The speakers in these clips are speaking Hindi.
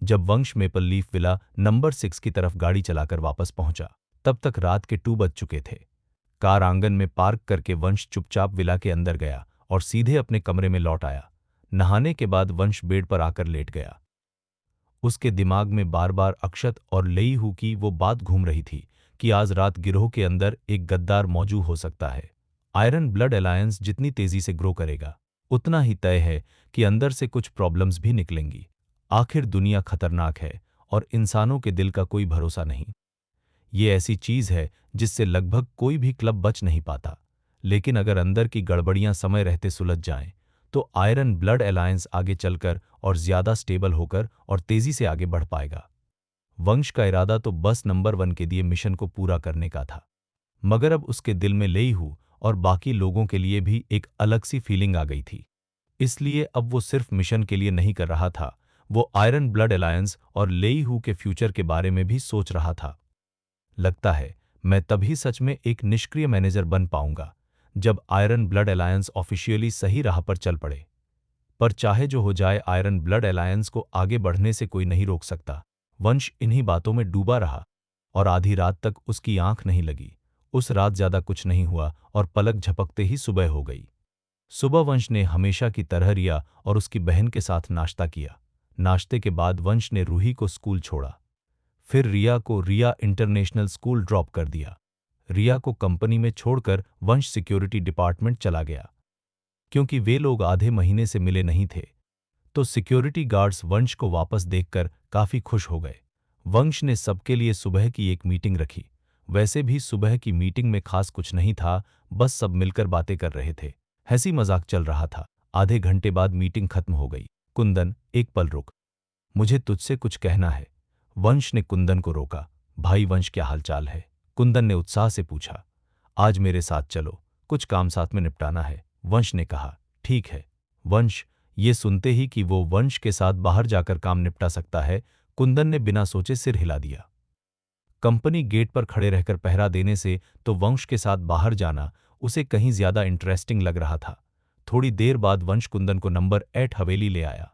जब वंश मेपल लीफ विला नंबर 6 की तरफ गाड़ी चलाकर वापस पहुंचा, तब तक रात के 2 बज चुके थे। कार आंगन में पार्क करके वंश चुपचाप विला के अंदर गया और सीधे अपने कमरे में लौट आया। नहाने के बाद वंश बेड पर आकर लेट गया। उसके दिमाग में बार बार अक्षत और लेईहू की वो बात घूम रही थी कि आज रात गिरोह के अंदर एक गद्दार मौजूद हो सकता है। आयरन ब्लड अलायंस जितनी तेजी से ग्रो करेगा, उतना ही तय है कि अंदर से कुछ प्रॉब्लम्स भी निकलेंगी। आखिर दुनिया खतरनाक है और इंसानों के दिल का कोई भरोसा नहीं। ये ऐसी चीज है जिससे लगभग कोई भी क्लब बच नहीं पाता। लेकिन अगर अंदर की गड़बड़ियां समय रहते सुलझ जाएं, तो आयरन ब्लड अलायंस आगे चलकर और ज्यादा स्टेबल होकर और तेजी से आगे बढ़ पाएगा। वंश का इरादा तो बस नंबर 1 के दिए मिशन को पूरा करने का था, मगर अब उसके दिल में लेईहू और बाकी लोगों के लिए भी एक अलग सी फीलिंग आ गई थी। इसलिए अब वो सिर्फ मिशन के लिए नहीं कर रहा था, वो आयरन ब्लड अलायंस और लेईहू के फ्यूचर के बारे में भी सोच रहा था। लगता है मैं तभी सच में एक निष्क्रिय मैनेजर बन पाऊंगा, जब आयरन ब्लड अलायंस ऑफिशियली सही राह पर चल पड़े। पर चाहे जो हो जाए, आयरन ब्लड अलायंस को आगे बढ़ने से कोई नहीं रोक सकता। वंश इन्हीं बातों में डूबा रहा और आधी रात तक उसकी आंख नहीं लगी। उस रात ज्यादा कुछ नहीं हुआ और पलक झपकते ही सुबह हो गई। सुबह वंश ने हमेशा की तरह रिया और उसकी बहन के साथ नाश्ता किया। नाश्ते के बाद वंश ने रूही को स्कूल छोड़ा। फिर रिया को रिया इंटरनेशनल स्कूल ड्रॉप कर दिया। रिया को कंपनी में छोड़कर वंश सिक्योरिटी डिपार्टमेंट चला गया। क्योंकि वे लोग आधे महीने से मिले नहीं थे, तो सिक्योरिटी गार्ड्स वंश को वापस देखकर काफी खुश हो गए। वंश ने सबके लिए सुबह की एक मीटिंग रखी। वैसे भी सुबह की मीटिंग में खास कुछ नहीं था, बस सब मिलकर बातें कर रहे थे, हंसी मजाक चल रहा था। आधे घंटे बाद मीटिंग खत्म हो गई। कुंदन, एक पल रुक, मुझे तुझसे कुछ कहना है। वंश ने कुंदन को रोका। भाई वंश, क्या हालचाल है? कुंदन ने उत्साह से पूछा। आज मेरे साथ चलो, कुछ काम साथ में निपटाना है, वंश ने कहा। ठीक है। वंश, ये सुनते ही कि वो वंश के साथ बाहर जाकर काम निपटा सकता है, कुंदन ने बिना सोचे सिर हिला दिया। कंपनी गेट पर खड़े रहकर पहरा देने से तो वंश के साथ बाहर जाना उसे कहीं ज्यादा इंटरेस्टिंग लग रहा था। थोड़ी देर बाद वंश कुंदन को नंबर 8 हवेली ले आया।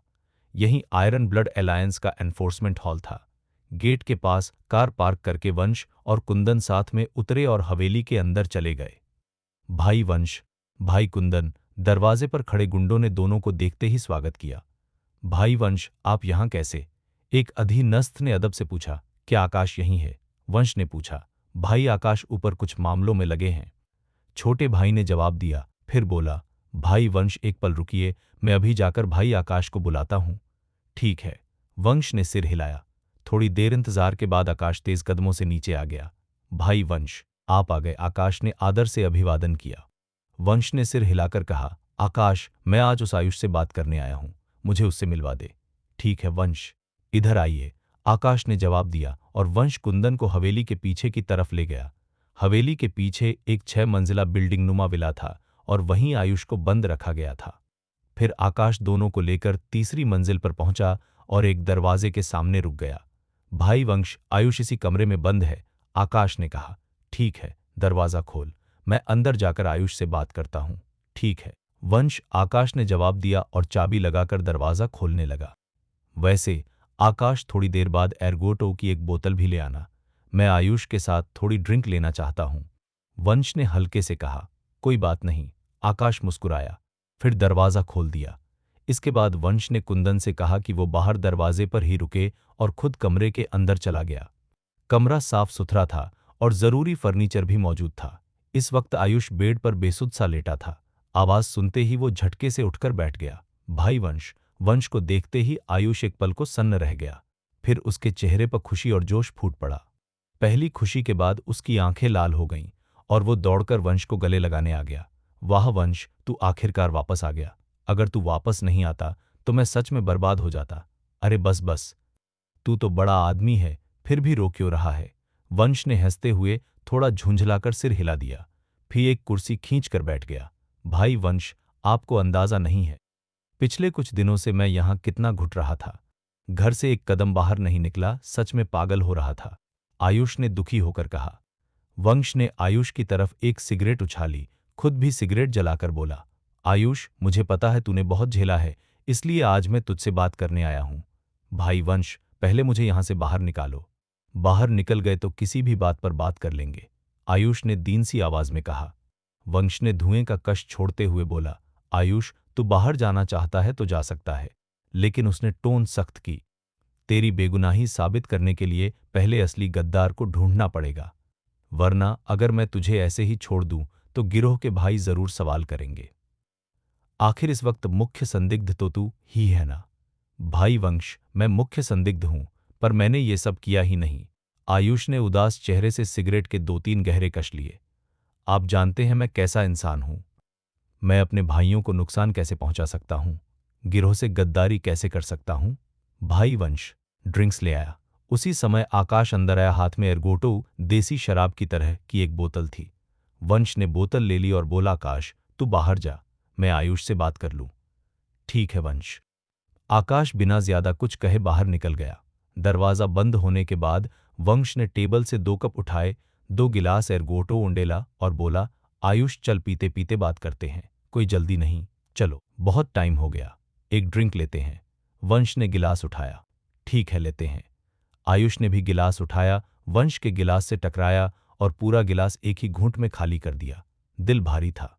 यही आयरन ब्लड अलायंस का एनफोर्समेंट हॉल था। गेट के पास कार पार्क करके वंश और कुंदन साथ में उतरे और हवेली के अंदर चले गए। भाई वंश, भाई कुंदन, दरवाजे पर खड़े गुंडों ने दोनों को देखते ही स्वागत किया। भाई वंश, आप यहां कैसे? एक अधीनस्थ ने अदब से पूछा। क्या आकाश यहीं है? वंश ने पूछा। भाई आकाश ऊपर कुछ मामलों में लगे हैं, छोटे भाई ने जवाब दिया। फिर बोला, भाई वंश, एक पल रुकिए, मैं अभी जाकर भाई आकाश को बुलाता हूं। ठीक है, वंश ने सिर हिलाया। थोड़ी देर इंतजार के बाद आकाश तेज कदमों से नीचे आ गया। भाई वंश, आप आ गए, आकाश ने आदर से अभिवादन किया। वंश ने सिर हिलाकर कहा, आकाश, मैं आज उस आयुष से बात करने आया हूं, मुझे उससे मिलवा दे। ठीक है वंश, इधर आइए, आकाश ने जवाब दिया और वंश कुंदन को हवेली के पीछे की तरफ ले गया। हवेली के पीछे एक 6 मंजिला बिल्डिंग नुमा विला था और वहीं आयुष को बंद रखा गया था। फिर आकाश दोनों को लेकर तीसरी मंजिल पर पहुंचा और एक दरवाजे के सामने रुक गया। भाई वंश, आयुष इसी कमरे में बंद है, आकाश ने कहा। ठीक है, दरवाजा खोल, मैं अंदर जाकर आयुष से बात करता हूं। ठीक है वंश, आकाश ने जवाब दिया और चाबी लगाकर दरवाजा खोलने लगा। वैसे आकाश, थोड़ी देर बाद एर्गोटो की एक बोतल भी ले आना, मैं आयुष के साथ थोड़ी ड्रिंक लेना चाहता हूं, वंश ने हल्के से कहा। कोई बात नहीं, आकाश मुस्कुराया, फिर दरवाजा खोल दिया। इसके बाद वंश ने कुंदन से कहा कि वो बाहर दरवाजे पर ही रुके और खुद कमरे के अंदर चला गया। कमरा साफ सुथरा था और जरूरी फर्नीचर भी मौजूद था। इस वक्त आयुष बेड पर बेसुध सा लेटा था। आवाज सुनते ही वो झटके से उठकर बैठ गया। भाई वंश, वंश को देखते ही आयुष एक पल को सन्न रह गया। फिर उसके चेहरे पर खुशी और जोश फूट पड़ा। पहली खुशी के बाद उसकी आंखें लाल हो गईं और वो दौड़कर वंश को गले लगाने आ गया। वाह वंश, तू आखिरकार वापस आ गया। अगर तू वापस नहीं आता तो मैं सच में बर्बाद हो जाता। अरे बस बस, तू तो बड़ा आदमी है, फिर भी रो क्यों रहा है? वंश ने हंसते हुए थोड़ा झुंझलाकर सिर हिला दिया, फिर एक कुर्सी खींचकर बैठ गया। भाई वंश, आपको अंदाजा नहीं है, पिछले कुछ दिनों से मैं यहां कितना घुट रहा था। घर से एक कदम बाहर नहीं निकला, सच में पागल हो रहा था, आयुष ने दुखी होकर कहा। वंश ने आयुष की तरफ एक सिगरेट उछाली, खुद भी सिगरेट जलाकर बोला, आयुष, मुझे पता है तूने बहुत झेला है, इसलिए आज मैं तुझसे बात करने आया हूं। भाई वंश, पहले मुझे यहां से बाहर निकालो। बाहर निकल गए तो किसी भी बात पर बात कर लेंगे, आयुष ने दीन सी आवाज में कहा। वंश ने धुएं का कश छोड़ते हुए बोला, आयुष, तू बाहर जाना चाहता है तो जा सकता है। लेकिन उसने टोन सख्त की। तेरी बेगुनाही साबित करने के लिए पहले असली गद्दार को ढूंढना पड़ेगा, वरना अगर मैं तुझे ऐसे ही छोड़ दूं तो गिरोह के भाई जरूर सवाल करेंगे। आखिर इस वक्त मुख्य संदिग्ध तो तू ही है ना? भाई वंश, मैं मुख्य संदिग्ध हूं, पर मैंने ये सब किया ही नहीं। आयुष ने उदास चेहरे से सिगरेट के 2-3 गहरे कश लिए। आप जानते हैं मैं कैसा इंसान हूं। मैं अपने भाइयों को नुकसान कैसे पहुंचा सकता हूं, गिरोह से गद्दारी कैसे कर सकता हूं। भाई वंश ड्रिंक्स ले आया। उसी समय आकाश अंदर आया, हाथ में एरगोटो देसी शराब की तरह की एक बोतल थी। वंश ने बोतल ले ली और बोला, आकाश तू बाहर जा, मैं आयुष से बात कर लूं। ठीक है वंश। आकाश बिना ज्यादा कुछ कहे बाहर निकल गया। दरवाजा बंद होने के बाद वंश ने टेबल से 2 कप उठाए, 2 गिलास एरगोटो उंडेला और बोला, आयुष चल पीते पीते बात करते हैं, कोई जल्दी नहीं, चलो बहुत टाइम हो गया, एक ड्रिंक लेते हैं। वंश ने गिलास उठाया। ठीक है लेते हैं। आयुष ने भी गिलास उठाया, वंश के गिलास से टकराया और पूरा गिलास एक ही घूंट में खाली कर दिया। दिल भारी था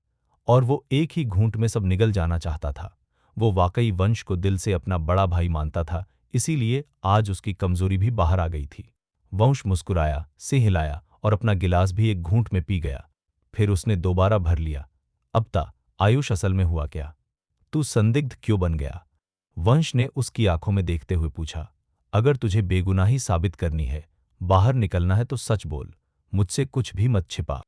और वो एक ही घूंट में सब निगल जाना चाहता था। वो वाकई वंश को दिल से अपना बड़ा भाई मानता था, इसीलिए आज उसकी कमजोरी भी बाहर आ गई थी। वंश मुस्कुराया, सिर हिलाया और अपना गिलास भी एक घूंट में पी गया। फिर उसने दोबारा भर लिया। अब ता आयुष, असल में हुआ क्या? तू संदिग्ध क्यों बन गया? वंश ने उसकी आंखों में देखते हुए पूछा। अगर तुझे बेगुनाही साबित करनी है, बाहर निकलना है तो सच बोल, मुझसे कुछ भी मत छिपा।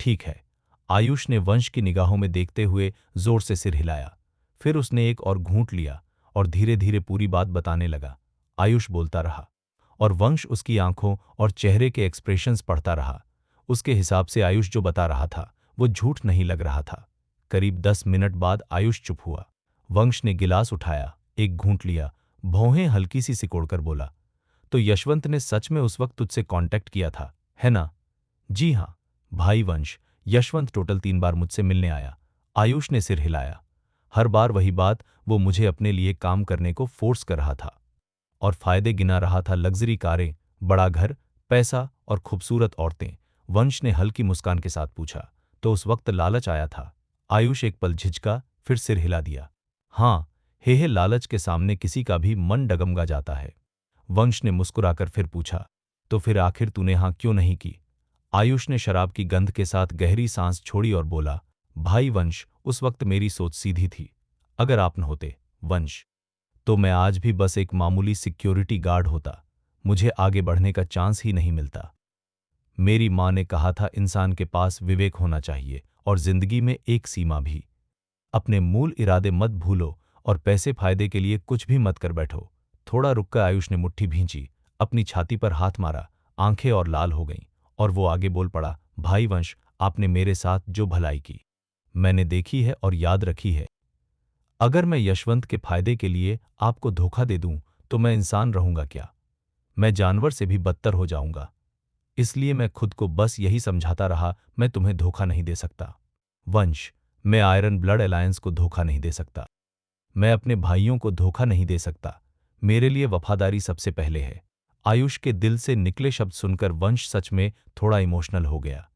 ठीक है। आयुष ने वंश की निगाहों में देखते हुए जोर से सिर हिलाया। फिर उसने एक और घूंट लिया और धीरे धीरे पूरी बात बताने लगा। आयुष बोलता रहा और वंश उसकी आंखों और चेहरे के एक्सप्रेशंस पढ़ता रहा। उसके हिसाब से आयुष जो बता रहा था वो झूठ नहीं लग रहा था। करीब 10 मिनट बाद आयुष चुप हुआ। वंश ने गिलास उठाया, एक घूंट लिया, भौहें हल्की सी सिकोड़कर बोला, तो यशवंत ने सच में उस वक्त तुझसे कांटेक्ट किया था, है ना? जी हां भाई वंश, यशवंत टोटल 3 बार मुझसे मिलने आया। आयुष ने सिर हिलाया। हर बार वही बात, वो मुझे अपने लिए काम करने को फोर्स कर रहा था और फायदे गिना रहा था, लग्जरी कारें, बड़ा घर, पैसा और खूबसूरत औरतें। वंश ने हल्की मुस्कान के साथ पूछा, तो उस वक्त लालच आया था? आयुष एक पल झिझका, फिर सिर हिला दिया। हाँ, हे लालच के सामने किसी का भी मन डगमगा जाता है। वंश ने मुस्कुराकर फिर पूछा, तो फिर आखिर तूने हाँ क्यों नहीं की? आयुष ने शराब की गंध के साथ गहरी सांस छोड़ी और बोला, भाई वंश, उस वक्त मेरी सोच सीधी थी। अगर आप न होते वंश, तो मैं आज भी बस एक मामूली सिक्योरिटी गार्ड होता। मुझे आगे बढ़ने का चांस ही नहीं मिलता। मेरी माँ ने कहा था, इंसान के पास विवेक होना चाहिए और जिंदगी में एक सीमा भी। अपने मूल इरादे मत भूलो और पैसे फायदे के लिए कुछ भी मत कर बैठो। थोड़ा रुककर आयुष ने मुट्ठी भींची, अपनी छाती पर हाथ मारा, आंखें और लाल हो गईं और वो आगे बोल पड़ा, भाई वंश, आपने मेरे साथ जो भलाई की मैंने देखी है और याद रखी है। अगर मैं यशवंत के फायदे के लिए आपको धोखा दे दूं तो मैं इंसान रहूंगा क्या? मैं जानवर से भी बदतर हो जाऊंगा। इसलिए मैं खुद को बस यही समझाता रहा, मैं तुम्हें धोखा नहीं दे सकता। वंश, मैं आयरन ब्लड अलायंस को धोखा नहीं दे सकता। मैं अपने भाइयों को धोखा नहीं दे सकता। मेरे लिए वफादारी सबसे पहले है। आयुष के दिल से निकले शब्द सुनकर वंश सच में थोड़ा इमोशनल हो गया।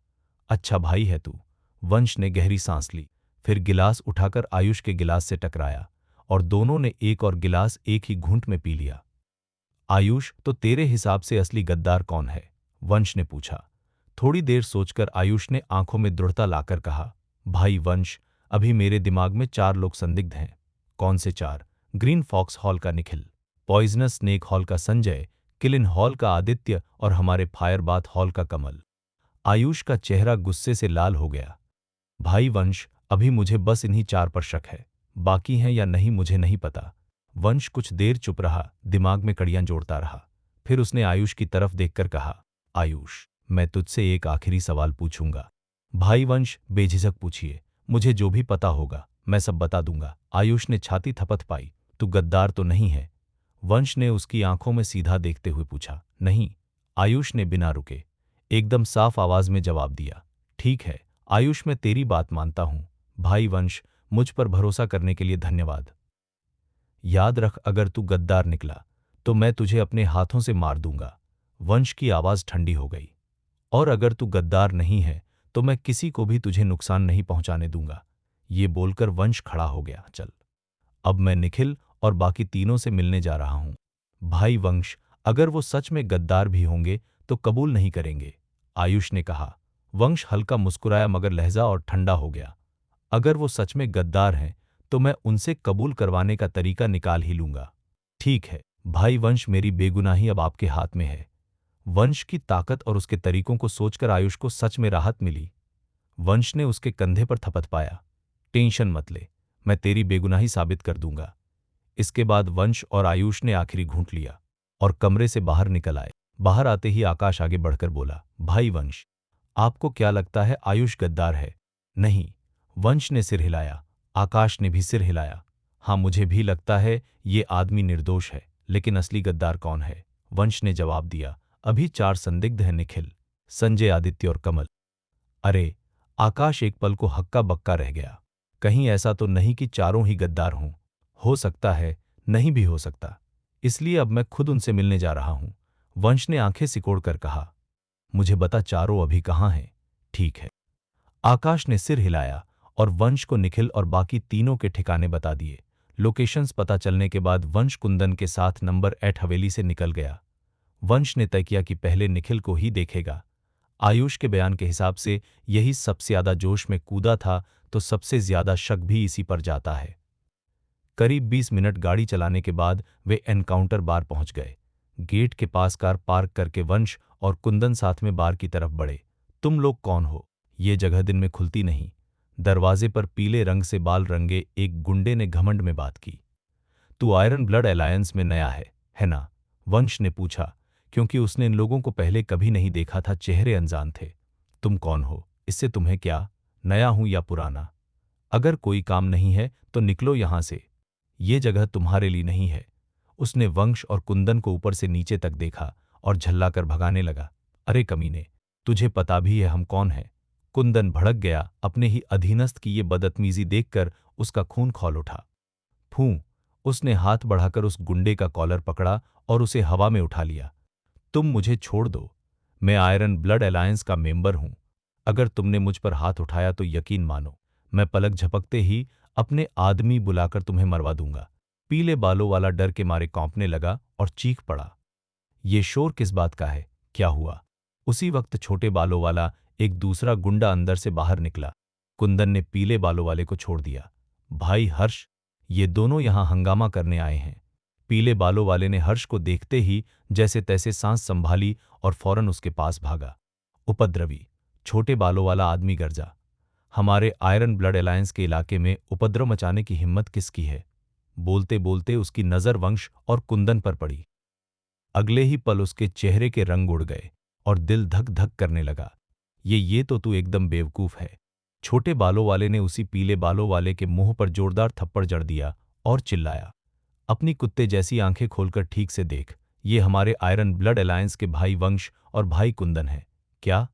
अच्छा भाई है तू। वंश ने गहरी सांस ली, फिर गिलास उठाकर आयुष के गिलास से टकराया और दोनों ने एक और गिलास एक ही घूंट में पी लिया। आयुष, तो तेरे हिसाब से असली गद्दार कौन है? वंश ने पूछा। थोड़ी देर सोचकर आयुष ने आंखों में दृढ़ता लाकर कहा, भाई वंश, अभी मेरे दिमाग में 4 लोग संदिग्ध हैं। कौन से 4? ग्रीन फॉक्स हॉल का निखिल, पॉइजनस स्नेक हॉल का संजय, किलिन हॉल का आदित्य और हमारे फायरबाथ हॉल का कमल। आयुष का चेहरा गुस्से से लाल हो गया। भाई वंश, अभी मुझे बस इन्हीं 4 पर शक है, बाकी हैं या नहीं मुझे नहीं पता। वंश कुछ देर चुप रहा, दिमाग में कड़ियां जोड़ता रहा। फिर उसने आयुष की तरफ देखकर कहा, आयुष, मैं तुझसे एक आखिरी सवाल पूछूंगा। भाई वंश, बेझिझक पूछिए, मुझे जो भी पता होगा मैं सब बता दूंगा। आयुष ने छाती थपथपाई, तू गद्दार तो नहीं है? वंश ने उसकी आंखों में सीधा देखते हुए पूछा। नहीं। आयुष ने बिना रुके एकदम साफ आवाज में जवाब दिया। ठीक है आयुष, मैं तेरी बात मानता हूं। भाई वंश, मुझ पर भरोसा करने के लिए धन्यवाद। याद रख, अगर तू गद्दार निकला तो मैं तुझे अपने हाथों से मार दूंगा। वंश की आवाज ठंडी हो गई। और अगर तू गद्दार नहीं है तो मैं किसी को भी तुझे नुकसान नहीं पहुंचाने दूंगा। ये बोलकर वंश खड़ा हो गया। चल, अब मैं निखिल और बाकी तीनों से मिलने जा रहा हूं। भाई वंश, अगर वो सच में गद्दार भी होंगे तो कबूल नहीं करेंगे, आयुष ने कहा। वंश हल्का मुस्कुराया मगर लहजा और ठंडा हो गया। अगर वो सच में गद्दार हैं तो मैं उनसे कबूल करवाने का तरीका निकाल ही लूंगा। ठीक है भाई वंश, मेरी बेगुनाही अब आपके हाथ में है। वंश की ताकत और उसके तरीकों को सोचकर आयुष को सच में राहत मिली। वंश ने उसके कंधे पर थपथपाया। टेंशन मत ले, मैं तेरी बेगुनाही साबित कर दूंगा। इसके बाद वंश और आयुष ने आखिरी घूंट लिया और कमरे से बाहर निकल आए। बाहर आते ही आकाश आगे बढ़कर बोला, भाई वंश, आपको क्या लगता है आयुष गद्दार है? नहीं, वंश ने सिर हिलाया। आकाश ने भी सिर हिलाया। हाँ, मुझे भी लगता है ये आदमी निर्दोष है, लेकिन असली गद्दार कौन है? वंश ने जवाब दिया, अभी 4 संदिग्ध हैं, निखिल, संजय, आदित्य और कमल। अरे! आकाश एक पल को हक्का बक्का रह गया। कहीं ऐसा तो नहीं कि चारों ही गद्दार हों? हो सकता है, नहीं भी हो सकता। इसलिए अब मैं खुद उनसे मिलने जा रहा हूं। वंश ने आंखें सिकोड़कर कहा, मुझे बता चारों अभी कहाँ हैं? ठीक है। आकाश ने सिर हिलाया और वंश को निखिल और बाकी तीनों के ठिकाने बता दिए। लोकेशंस पता चलने के बाद वंश कुंदन के साथ नंबर 8 हवेली से निकल गया। वंश ने तय किया कि पहले निखिल को ही देखेगा। आयुष के बयान के हिसाब से यही सबसे ज्यादा जोश में कूदा था, तो सबसे ज्यादा शक भी इसी पर जाता है। करीब 20 मिनट गाड़ी चलाने के बाद वे एनकाउंटर बार पहुंच गए। गेट के पास कार पार्क करके वंश और कुंदन साथ में बार की तरफ बढ़े। तुम लोग कौन हो? ये जगह दिन में खुलती नहीं। दरवाजे पर पीले रंग से बाल रंगे एक गुंडे ने घमंड में बात की। तू आयरन ब्लड अलायंस में नया है ना? वंश ने पूछा, क्योंकि उसने इन लोगों को पहले कभी नहीं देखा था। चेहरे अनजान थे। तुम कौन हो? इससे तुम्हें क्या? नया हूं या पुराना? अगर कोई काम नहीं है तो निकलो यहां से। ये जगह तुम्हारे लिए नहीं है। उसने वंश और कुंदन को ऊपर से नीचे तक देखा और झल्लाकर भगाने लगा। अरे कमीने, तुझे पता भी है हम कौन हैं? कुंदन भड़क गया। अपने ही अधीनस्थ की ये बदतमीजी देखकर उसका खून खौल उठा। फूं! उसने हाथ बढ़ाकर उस गुंडे का कॉलर पकड़ा और उसे हवा में उठा लिया। तुम मुझे छोड़ दो। मैं आयरन ब्लड अलायंस का मेंबर हूं। अगर तुमने मुझ पर हाथ उठाया तो यकीन मानो, मैं पलक झपकते ही अपने आदमी बुलाकर तुम्हें मरवा दूंगा। पीले बालों वाला डर के मारे कांपने लगा और चीख पड़ा। ये शोर किस बात का है? क्या हुआ? उसी वक्त छोटे बालों वाला एक दूसरा गुंडा अंदर से बाहर निकला। कुंदन ने पीले बालों वाले को छोड़ दिया। भाई हर्ष, ये दोनों यहां हंगामा करने आए हैं। पीले बालों वाले ने हर्ष को देखते ही जैसे तैसे सांस संभाली और फौरन उसके पास भागा। उपद्रवी! छोटे बालों वाला आदमी गरजा। हमारे आयरन ब्लड अलायंस के इलाके में उपद्रव मचाने की हिम्मत किसकी है? बोलते बोलते उसकी नजर वंश और कुंदन पर पड़ी। अगले ही पल उसके चेहरे के रंग उड़ गए और दिल धक धक करने लगा। ये तो तू एकदम बेवकूफ है। छोटे बालों वाले ने उसी पीले बालों वाले के मुंह पर जोरदार थप्पड़ जड़ दिया और चिल्लाया, अपनी कुत्ते जैसी आंखें खोलकर ठीक से देख, ये हमारे आयरन ब्लड अलायंस के भाई वंश और भाई कुंदन हैं। क्या?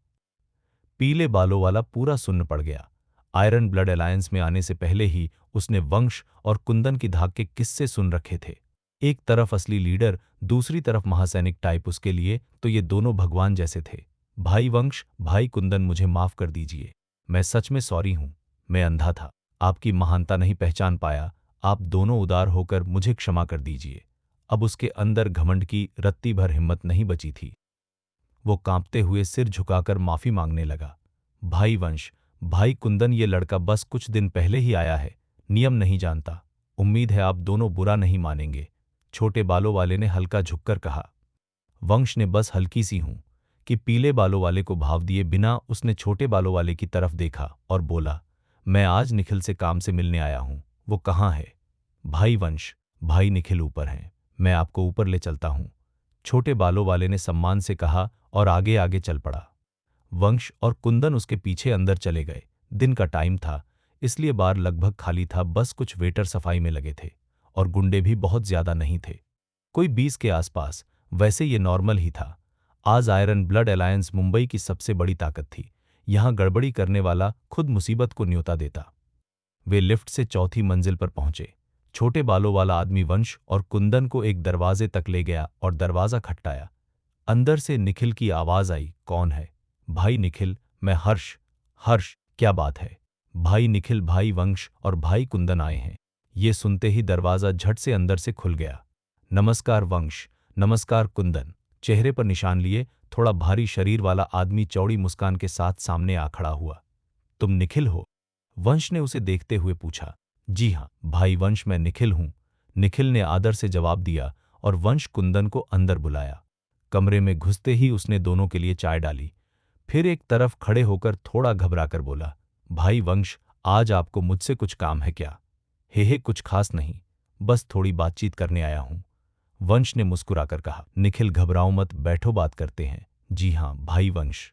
पीले बालों वाला पूरा सुन्न पड़ गया। आयरन ब्लड अलायंस में आने से पहले ही उसने वंश और कुंदन की धाक के किस्से सुन रखे थे। एक तरफ असली लीडर, दूसरी तरफ महासैनिक टाइप। उसके लिए तो ये दोनों भगवान जैसे थे। भाई वंश, भाई कुंदन, मुझे माफ कर दीजिए। मैं सच में सॉरी हूं। मैं अंधा था, आपकी महानता नहीं पहचान पाया। आप दोनों उदार होकर मुझे क्षमा कर दीजिए। अब उसके अंदर घमंड की रत्ती भर हिम्मत नहीं बची थी। वो कांपते हुए सिर झुकाकर माफी मांगने लगा। भाई वंश, भाई कुंदन, ये लड़का बस कुछ दिन पहले ही आया है, नियम नहीं जानता। उम्मीद है आप दोनों बुरा नहीं मानेंगे, छोटे बालों वाले ने हल्का झुककर कहा। वंश ने बस हल्की सी हूं कि पीले बालों वाले को भाव दिए बिना उसने छोटे बालों वाले की तरफ देखा और बोला, मैं आज निखिल से काम से मिलने आया हूं। वो कहाँ है? भाई वंश, भाई निखिल ऊपर हैं, मैं आपको ऊपर ले चलता हूं, छोटे बालों वाले ने सम्मान से कहा और आगे आगे चल पड़ा। वंश और कुंदन उसके पीछे अंदर चले गए। दिन का टाइम था, इसलिए बार लगभग खाली था। बस कुछ वेटर सफाई में लगे थे और गुंडे भी बहुत ज्यादा नहीं थे, कोई 20 के आसपास। वैसे ये नॉर्मल ही था। आज आयरन ब्लड अलायंस मुंबई की सबसे बड़ी ताकत थी। यहां गड़बड़ी करने वाला खुद मुसीबत को न्योता देता। वे लिफ्ट से चौथी मंजिल पर पहुंचे। छोटे बालों वाला आदमी वंश और कुंदन को एक दरवाजे तक ले गया और दरवाज़ा खटखटाया। अंदर से निखिल की आवाज़ आई, कौन है? भाई निखिल, मैं हर्ष। हर्ष, क्या बात है? भाई निखिल, भाई वंश और भाई कुंदन आए हैं। ये सुनते ही दरवाज़ा झट से अंदर से खुल गया। नमस्कार वंश, नमस्कार कुंदन। चेहरे पर निशान लिए थोड़ा भारी शरीर वाला आदमी चौड़ी मुस्कान के साथ सामने आ खड़ा हुआ। तुम निखिल हो? वंश ने उसे देखते हुए पूछा। जी हाँ भाई वंश, मैं निखिल हूँ। निखिल ने आदर से जवाब दिया और वंश कुंदन को अंदर बुलाया। कमरे में घुसते ही उसने दोनों के लिए चाय डाली। फिर एक तरफ खड़े होकर थोड़ा घबराकर बोला, भाई वंश, आज आपको मुझसे कुछ काम है क्या? हे कुछ खास नहीं, बस थोड़ी बातचीत करने आया हूँ। वंश ने मुस्कुराकर कहा। निखिल, घबराओ मत, बैठो, बात करते हैं। जी हाँ भाई वंश।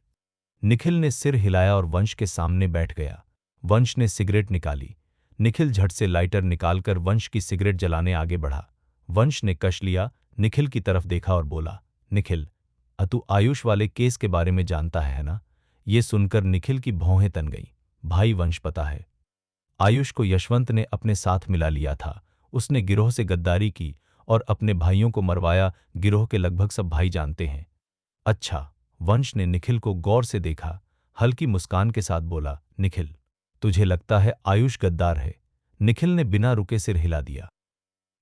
निखिल ने सिर हिलाया और वंश के सामने बैठ गया। वंश ने सिगरेट निकाली। निखिल झट से लाइटर निकालकर वंश की सिगरेट जलाने आगे बढ़ा। वंश ने कश लिया, निखिल की तरफ देखा और बोला, निखिल, तू आयुष वाले केस के बारे में जानता है ना? ये सुनकर निखिल की भौहें तन गईं। भाई वंश, पता है। आयुष को यशवंत ने अपने साथ मिला लिया था। उसने गिरोह से गद्दारी की और अपने भाइयों को मरवाया। गिरोह के लगभग सब भाई जानते हैं। अच्छा। वंश ने निखिल को गौर से देखा, हल्की मुस्कान के साथ बोला, निखिल, तुझे लगता है आयुष गद्दार है? निखिल ने बिना रुके सिर हिला दिया।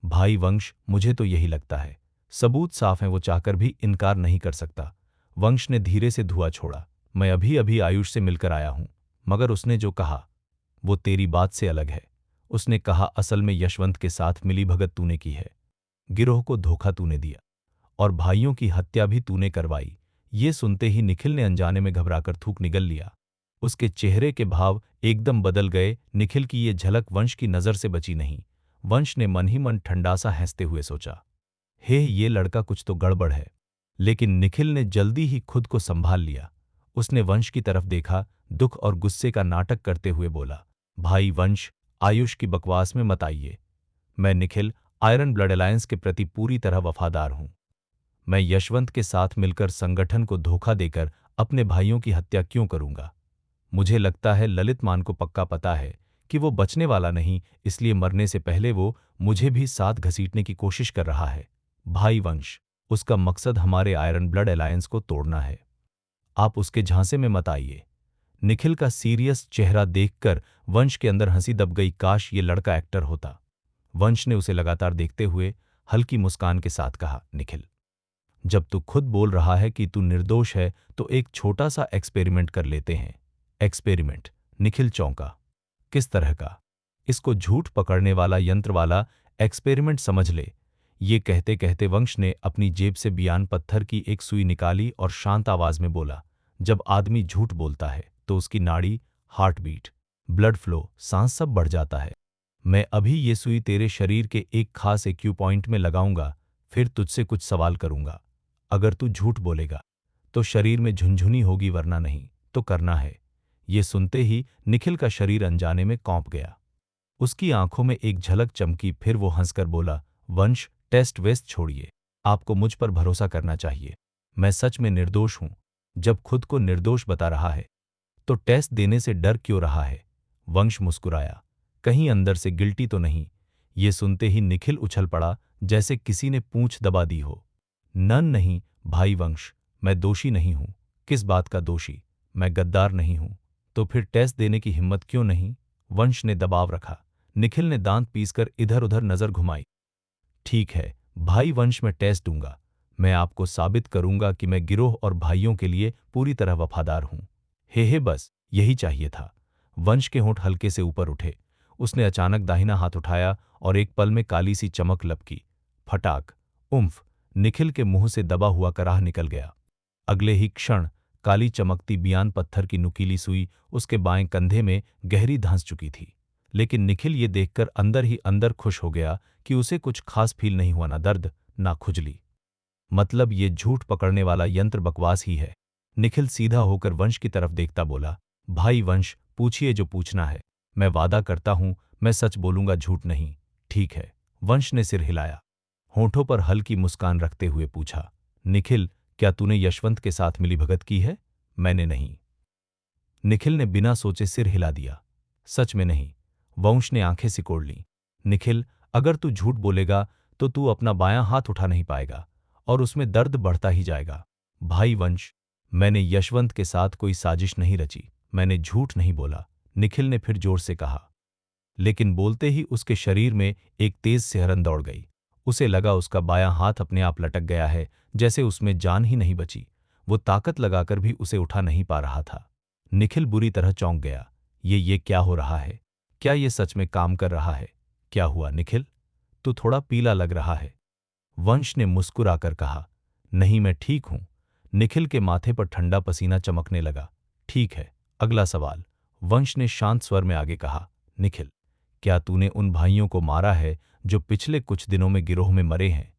भाई वंश, मुझे तो यही लगता है। सबूत साफ हैं, वो चाहकर भी इनकार नहीं कर सकता। वंश ने धीरे से धुआं छोड़ा। मैं अभी अभी आयुष से मिलकर आया हूं, मगर उसने जो कहा वो तेरी बात से अलग है। उसने कहा असल में यशवंत के साथ मिलीभगत तूने की है, गिरोह को धोखा तूने दिया और भाइयों की हत्या भी तूने करवाई। ये सुनते ही निखिल ने अनजाने में घबराकर थूक निगल लिया। उसके चेहरे के भाव एकदम बदल गए। निखिल की ये झलक वंश की नज़र से बची नहीं। वंश ने मन ही मन ठंडा सा हंसते हुए सोचा, हे ये लड़का कुछ तो गड़बड़ है। लेकिन निखिल ने जल्दी ही खुद को संभाल लिया। उसने वंश की तरफ देखा, दुख और गुस्से का नाटक करते हुए बोला, भाई वंश, आयुष की बकवास में मत आइए। मैं निखिल आयरन ब्लड अलायंस के प्रति पूरी तरह वफादार हूं। मैं यशवंत के साथ मिलकर संगठन को धोखा देकर अपने भाइयों की हत्या क्यों करूंगा? मुझे लगता है ललित मान को पक्का पता है कि वो बचने वाला नहीं, इसलिए मरने से पहले वो मुझे भी साथ घसीटने की कोशिश कर रहा है। भाई वंश, उसका मकसद हमारे आयरन ब्लड अलायंस को तोड़ना है। आप उसके झांसे में मत आइए। निखिल का सीरियस चेहरा देखकर वंश के अंदर हंसी दब गई। काश ये लड़का एक्टर होता। वंश ने उसे लगातार देखते हुए हल्की मुस्कान के साथ कहा, निखिल, जब तू खुद बोल रहा है कि तू निर्दोष है तो एक छोटा सा एक्सपेरिमेंट कर लेते हैं। एक्सपेरिमेंट? निखिल चौंका। किस तरह का? इसको झूठ पकड़ने वाला यंत्र वाला एक्सपेरिमेंट समझ ले। ये कहते कहते वंश ने अपनी जेब से बियान पत्थर की एक सुई निकाली और शांत आवाज में बोला, जब आदमी झूठ बोलता है तो उसकी नाड़ी, हार्ट बीट, ब्लड फ्लो, सांस सब बढ़ जाता है। मैं अभी ये सुई तेरे शरीर के एक खास एक्यू पॉइंट में लगाऊंगा, फिर तुझसे कुछ सवाल करूंगा। अगर तू झूठ बोलेगा तो शरीर में झुनझुनी होगी, वरना नहीं तो करना है। ये सुनते ही निखिल का शरीर अनजाने में कौंप गया। उसकी आंखों में एक झलक चमकी, फिर वो हंसकर बोला, वंश, टेस्ट वेस्ट छोड़िए। आपको मुझ पर भरोसा करना चाहिए। मैं सच में निर्दोष हूं। जब खुद को निर्दोष बता रहा है तो टेस्ट देने से डर क्यों रहा है? वंश मुस्कुराया, कहीं अंदर से गिल्टी तो नहीं? ये सुनते ही निखिल उछल पड़ा, जैसे किसी ने पूंछ दबा दी हो। नहीं भाई वंश, मैं दोषी नहीं हूं। किस बात का दोषी? मैं गद्दार नहीं हूं। तो फिर टेस्ट देने की हिम्मत क्यों नहीं? वंश ने दबाव रखा। निखिल ने दांत पीसकर इधर उधर नजर घुमाई। ठीक है भाई वंश, मैं टेस्ट दूंगा। मैं आपको साबित करूंगा कि मैं गिरोह और भाइयों के लिए पूरी तरह वफादार हूं। हे बस यही चाहिए था। वंश के होंठ हल्के से ऊपर उठे। उसने अचानक दाहिना हाथ उठाया और एक पल में काली सी चमक लपकी। फटाक, उम्फ, निखिल के मुंह से दबा हुआ कराह निकल गया। अगले ही क्षण काली चमकती बियान पत्थर की नुकीली सुई उसके बाएं कंधे में गहरी धंस चुकी थी। लेकिन निखिल ये देखकर अंदर ही अंदर खुश हो गया कि उसे कुछ खास फील नहीं हुआ, ना दर्द ना खुजली। मतलब ये झूठ पकड़ने वाला यंत्र बकवास ही है। निखिल सीधा होकर वंश की तरफ देखता बोला, भाई वंश, पूछिए जो पूछना है। मैं वादा करता हूं मैं सच बोलूंगा, झूठ नहीं। ठीक है। वंश ने सिर हिलाया। होठों पर हल्की मुस्कान रखते हुए पूछा, निखिल, क्या तूने यशवंत के साथ मिलीभगत की है? मैंने नहीं। निखिल ने बिना सोचे सिर हिला दिया। सच में नहीं। वंश ने आंखें सिकोड़ लीं। निखिल, अगर तू झूठ बोलेगा तो तू अपना बायां हाथ उठा नहीं पाएगा और उसमें दर्द बढ़ता ही जाएगा। भाई वंश, मैंने यशवंत के साथ कोई साजिश नहीं रची, मैंने झूठ नहीं बोला, निखिल ने फिर जोर से कहा। लेकिन बोलते ही उसके शरीर में एक तेज सिहरन दौड़ गई। उसे लगा उसका बायां हाथ अपने आप लटक गया है, जैसे उसमें जान ही नहीं बची। वो ताकत लगाकर भी उसे उठा नहीं पा रहा था। निखिल बुरी तरह चौंक गया। ये क्या हो रहा है? क्या ये सच में काम कर रहा है? क्या हुआ निखिल? तू थोड़ा पीला लग रहा है। वंश ने मुस्कुराकर कहा। नहीं, मैं ठीक हूं। निखिल के माथे पर ठंडा पसीना चमकने लगा। ठीक है, अगला सवाल, वंश ने शांत स्वर में आगे कहा। निखिल, क्या तूने उन भाइयों को मारा है जो पिछले कुछ दिनों में गिरोह में मरे हैं?